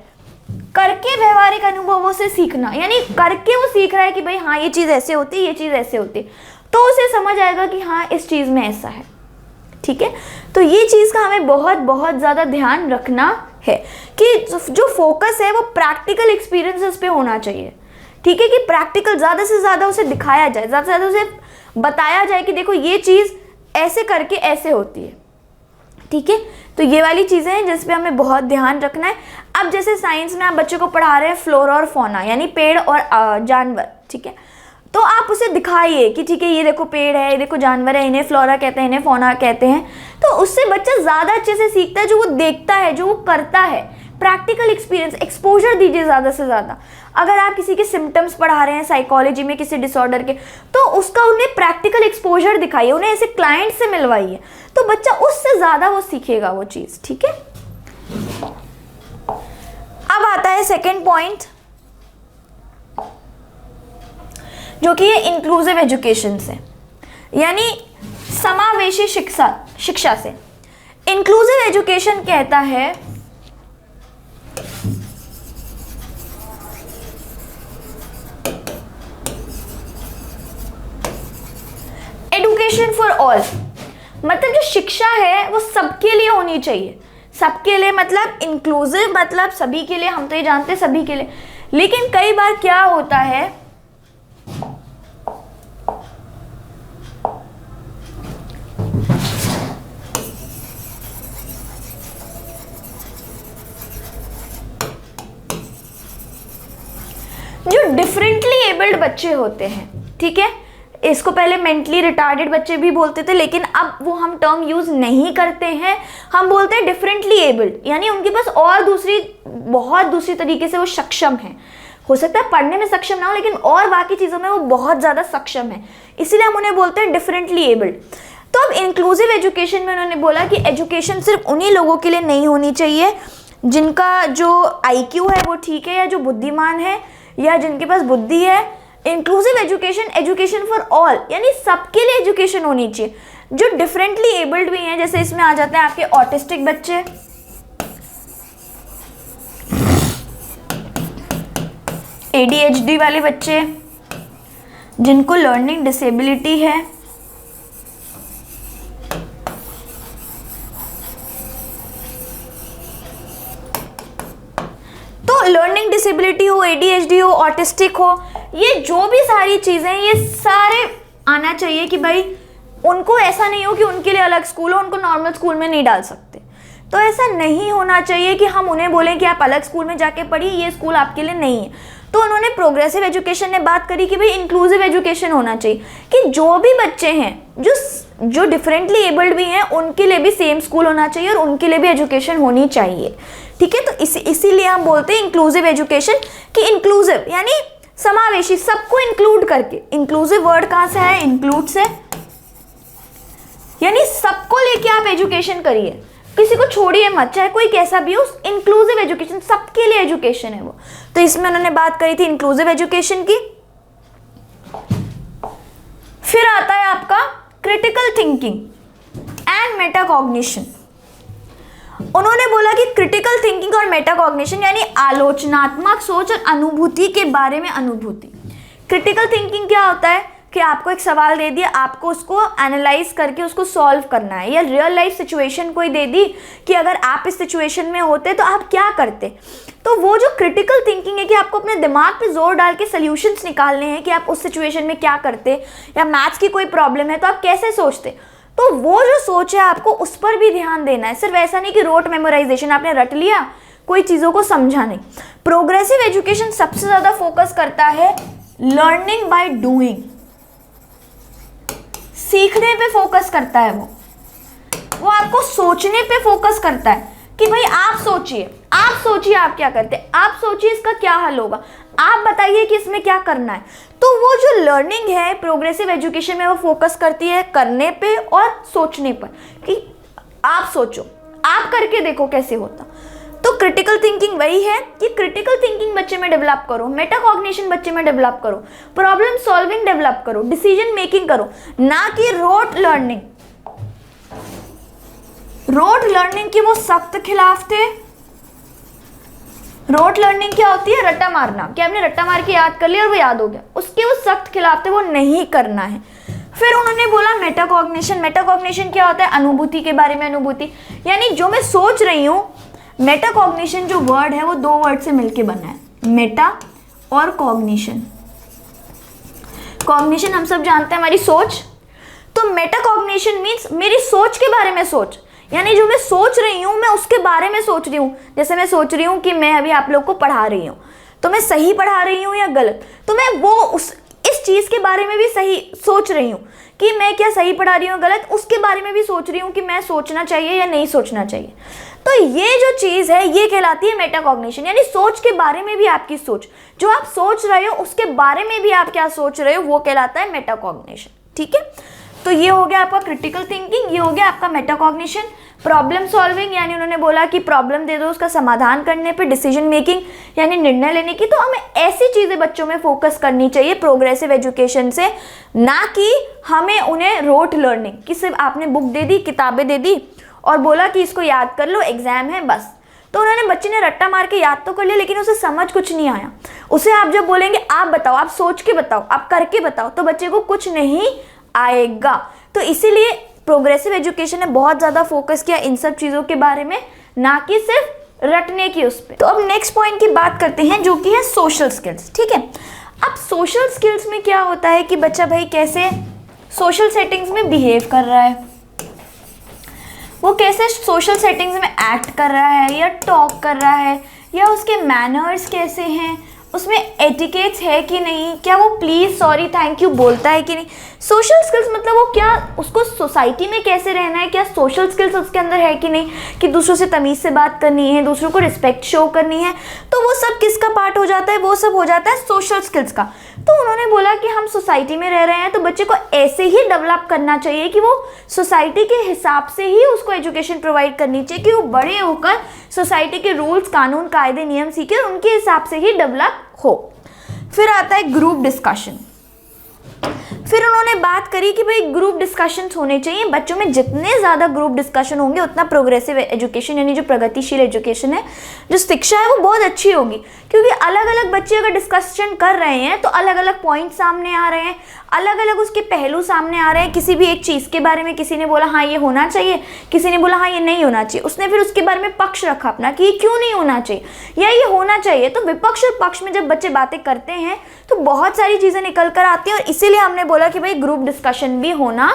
करके व्यवहारिक अनुभवों से सीखना, यानी करके वो सीख रहा है कि भाई हाँ ये चीज़ ऐसे होती है, ये चीज़ ऐसे होती है, तो उसे समझ आएगा कि हाँ इस चीज़ में ऐसा है। ठीक है। तो ये चीज़ का हमें बहुत बहुत ज़्यादा ध्यान रखना है कि जो फोकस है वो प्रैक्टिकल एक्सपीरियंसेस पे होना चाहिए। ठीक है, कि प्रैक्टिकल ज़्यादा से ज़्यादा उसे दिखाया जाए, ज़्यादा से ज़्यादा उसे बताया जाए कि देखो ये चीज़ ऐसे करके ऐसे होती है। ठीक है। तो ये वाली चीज़ें हैं जिस पे हमें बहुत ध्यान रखना है। अब जैसे साइंस में आप बच्चों को पढ़ा रहे हैं फ्लोरा और फौना, यानी पेड़ और जानवर। ठीक है। तो आप उसे दिखाइए कि ठीक है ये देखो पेड़ है, ये देखो जानवर है, इन्हें फ्लोरा कहते हैं, इन्हें फौना कहते हैं। तो उससे बच्चा ज़्यादा अच्छे से सीखता है, जो वो देखता है, जो वो करता है। प्रैक्टिकल एक्सपीरियंस, एक्सपोजर दीजिए ज़्यादा से ज़्यादा। अगर आप किसी के सिम्टम्स पढ़ा रहे हैं साइकोलॉजी में किसी डिसऑर्डर के, तो उसका उन्हें प्रैक्टिकल एक्सपोजर दिखाइए, उन्हें ऐसे क्लाइंट से मिलवाइए, तो बच्चा उससे ज़्यादा वो सीखेगा वो चीज़। ठीक है, अब आता है सेकेंड पॉइंट, जो कि है इंक्लूसिव एजुकेशन से, यानी समावेशी शिक्षा से। इंक्लूसिव एजुकेशन कहता है एजुकेशन फॉर ऑल, मतलब जो शिक्षा है वो सबके लिए होनी चाहिए। सबके लिए मतलब इंक्लूसिव मतलब सभी के लिए, हम तो ये जानते हैं सभी के लिए, लेकिन कई बार क्या होता है जो डिफरेंटली एबल्ड बच्चे होते हैं, ठीक है, इसको पहले मेंटली रिटार्डेड बच्चे भी बोलते थे, लेकिन अब वो हम टर्म यूज नहीं करते हैं, हम बोलते हैं डिफरेंटली एबल्ड, यानी उनके पास और बहुत दूसरी तरीके से वो सक्षम है। हो सकता है पढ़ने में सक्षम ना हो, लेकिन और बाकी चीज़ों में वो बहुत ज़्यादा सक्षम है, इसीलिए हम उन्हें बोलते हैं डिफरेंटली एबल्ड। तो अब इंक्लूसिव एजुकेशन में उन्होंने बोला कि एजुकेशन सिर्फ उन्हीं लोगों के लिए नहीं होनी चाहिए जिनका जो IQ है वो ठीक है, या जो बुद्धिमान है, या जिनके पास बुद्धि है। Inclusive education, education for all, यानी सबके लिए एजुकेशन होनी चाहिए। जो डिफरेंटली एबल्ड भी हैं, जैसे इसमें आ जाते हैं आपके ऑटिस्टिक बच्चे, ADHD वाले बच्चे, जिनको लर्निंग डिसेबिलिटी है, तो लर्निंग डिसेबिलिटी हो, ADHD हो, ऑटिस्टिक हो, ये जो भी सारी चीज़ें, ये सारे आना चाहिए कि भाई उनको ऐसा नहीं हो कि उनके लिए अलग स्कूल हो, उनको नॉर्मल स्कूल में नहीं डाल सकते। तो ऐसा नहीं होना चाहिए कि हम उन्हें बोलें कि आप अलग स्कूल में जाके पढ़िए, ये स्कूल आपके लिए नहीं है। तो उन्होंने प्रोग्रेसिव एजुकेशन ने बात करी कि भाई इंक्लूसिव एजुकेशन होना चाहिए, कि जो भी बच्चे हैं जो डिफरेंटली एबल्ड भी हैं, उनके लिए भी सेम स्कूल होना चाहिए और उनके लिए भी एजुकेशन होनी चाहिए। ठीक है, तो इसीलिए हम बोलते हैं इंक्लूसिव एजुकेशन, कि इंक्लूसिव यानी समावेशी, सबको इंक्लूड करके। इंक्लूसिव वर्ड कहाँ से है? इंक्लूड से, यानी सबको लेके आप एजुकेशन करिए, किसी को छोड़िए मत, चाहे कोई कैसा भी हो। इंक्लूसिव एजुकेशन, सबके लिए एजुकेशन है वो। तो इसमें उन्होंने बात करी थी इंक्लूसिव एजुकेशन की। फिर आता है आपका क्रिटिकल थिंकिंग एंड मेटाकॉग्निशन। उन्होंने बोला कि क्रिटिकल थिंकिंग और मेटाकॉग्निशन यानी आलोचनात्मक सोच और अनुभूति के बारे में अनुभूति। क्रिटिकल थिंकिंग क्या होता है कि आपको एक सवाल दे दिया, आपको उसको एनालाइज करके उसको सॉल्व करना है, या रियल लाइफ सिचुएशन कोई दे दी कि अगर आप इस सिचुएशन में होते तो आप क्या करते। तो वो जो क्रिटिकल थिंकिंग है कि आपको अपने दिमाग पे जोर डाल के सॉल्यूशंस निकालने हैं कि आप उस सिचुएशन में क्या करते, या मैथ्स की कोई प्रॉब्लम है तो आप कैसे सोचते। तो वो जो सोच है आपको उस पर भी ध्यान देना है, सिर्फ ऐसा नहीं कि रोट मेमोराइजेशन, आपने रट लिया, कोई चीज़ों को समझा नहीं। प्रोग्रेसिव एजुकेशन सबसे ज़्यादा फोकस करता है लर्निंग बाय डूइंग, सीखने पे फोकस करता है। वो आपको सोचने पे फोकस करता है कि भाई आप सोचिए आप क्या करते, आप सोचिए इसका क्या हल होगा, आप बताइए कि इसमें क्या करना है। तो वो जो लर्निंग है प्रोग्रेसिव एजुकेशन में, वो फोकस करती है करने पे और सोचने पर, कि आप सोचो, आप करके देखो कैसे होता। तो क्रिटिकल थिंकिंग वही है कि क्रिटिकल थिंकिंग बच्चे में डेवलप करो, मेटाकॉग्निशन बच्चे में डेवलप करो, प्रॉब्लम सॉल्विंग डेवलप करो, डिसीजन मेकिंग करो, ना कि रोट लर्निंग। रोट लर्निंग के वो सख्त खिलाफ थे। रोट लर्निंग क्या होती है? रट्टा मारना, कि आपने रट्टा मार के याद कर लिया और वो याद हो गया, उसके वो सख्त खिलाफ थे, वो नहीं करना है। फिर उन्होंने बोला मेटाकॉग्निशन। मेटाकॉग्निशन क्या होता है? अनुभूति के बारे में अनुभूति, यानी जो मैं सोच रही हूँ। मेटाकॉग्निशन जो वर्ड है वो दो वर्ड से मिलके बना है, मेटा और कॉग्निशन। कॉग्निशन हम सब जानते हैं हमारी सोच, तो मेटाकॉग्निशन मीन्स मेरी सोच के बारे में सोच, यानी जो मैं सोच रही हूँ मैं उसके बारे में सोच रही हूँ। जैसे मैं सोच रही हूँ कि मैं अभी आप लोग को पढ़ा रही हूँ, तो मैं सही पढ़ा रही हूँ या गलत, तो मैं वो इस इस चीज़ के बारे में भी सही सोच रही हूँ कि मैं क्या सही पढ़ा रही हूँ गलत, उसके बारे में भी सोच रही हूँ कि मैं सोचना चाहिए या नहीं सोचना चाहिए। तो ये जो चीज़ है ये कहलाती है मेटाकॉग्निशन, यानी सोच के बारे में भी आपकी सोच, जो आप सोच रहे हो उसके बारे में भी आप क्या सोच रहे हो वो कहलाता है मेटाकॉग्निशन। ठीक है, तो ये हो गया आपका क्रिटिकल थिंकिंग, ये हो गया आपका मेटाकॉग्निशन। प्रॉब्लम सॉल्विंग, यानी उन्होंने बोला कि प्रॉब्लम दे दो, उसका समाधान करने पे डिसीजन मेकिंग यानी निर्णय लेने की। तो हमें ऐसी चीज़ें बच्चों में फोकस करनी चाहिए प्रोग्रेसिव एजुकेशन से, ना कि हमें उन्हें रोट लर्निंग कि सिर्फ आपने बुक दे दी, किताबें दे दी और बोला कि इसको याद कर लो, एग्जाम है बस। तो उन्होंने बच्चे ने रट्टा मार के याद तो कर लिया लेकिन उसे समझ कुछ नहीं आया। उसे आप जब बोलेंगे आप बताओ, आप सोच के बताओ, आप करके बताओ, तो बच्चे को कुछ नहीं आएगा। तो इसीलिए प्रोग्रेसिव एजुकेशन ने बहुत ज़्यादा फोकस किया इन सब चीज़ों के बारे में, ना कि सिर्फ रटने की उस पर। तो अब नेक्स्ट पॉइंट की बात करते हैं जो कि है सोशल स्किल्स। ठीक है, अब सोशल स्किल्स में क्या होता है कि बच्चा भाई कैसे सोशल सेटिंग्स में बिहेव कर रहा है, वो कैसे सोशल सेटिंग्स में एक्ट कर रहा है या टॉक कर रहा है, या उसके मैनर्स कैसे हैं, उसमें एटिकेट्स है कि नहीं, क्या वो प्लीज़ सॉरी थैंक यू बोलता है कि नहीं। सोशल स्किल्स मतलब वो क्या, उसको सोसाइटी में कैसे रहना है, क्या सोशल स्किल्स उसके अंदर है कि नहीं, कि दूसरों से तमीज़ से बात करनी है, दूसरों को रिस्पेक्ट शो करनी है। तो वो सब किसका पार्ट हो जाता है, वो सब हो जाता है सोशल स्किल्स का। तो उन्होंने बोला कि हम सोसाइटी में रह रहे हैं तो बच्चे को ऐसे ही डेवलप करना चाहिए कि वो सोसाइटी के हिसाब से ही उसको एजुकेशन प्रोवाइड करनी चाहिए, कि वो बड़े होकर सोसाइटी के रूल्स, कानून, कायदे, नियम सीखे और उनके हिसाब से ही डेवलप हो। फिर आता है ग्रुप डिस्कशन। फिर उन्होंने बात करी कि भाई ग्रुप डिस्कशंस होने चाहिए बच्चों में, जितने ज़्यादा ग्रुप डिस्कशन होंगे उतना प्रोग्रेसिव एजुकेशन यानी जो प्रगतिशील एजुकेशन है, जो शिक्षा है वो बहुत अच्छी होगी। क्योंकि अलग अलग बच्चे अगर डिस्कशन कर रहे हैं तो अलग अलग पॉइंट सामने आ रहे हैं, अलग अलग उसके पहलू सामने आ रहे हैं। किसी भी एक चीज़ के बारे में किसी ने बोला हाँ ये होना चाहिए, किसी ने बोला हाँ ये नहीं होना चाहिए, उसने फिर उसके बारे में पक्ष रखा अपना कि ये क्यों नहीं होना चाहिए या ये होना चाहिए। तो विपक्ष और पक्ष में जब बच्चे बातें करते हैं तो बहुत सारी चीज़ें निकल कर आती हैं, और इसीलिए हमने बोला कि भाई ग्रुप डिस्कशन भी होना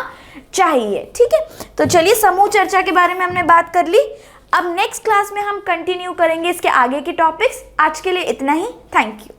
चाहिए। ठीक है, तो चलिए समूह चर्चा के बारे में हमने बात कर ली। अब नेक्स्ट क्लास में हम कंटिन्यू करेंगे इसके आगे के टॉपिक्स। आज के लिए इतना ही, थैंक यू।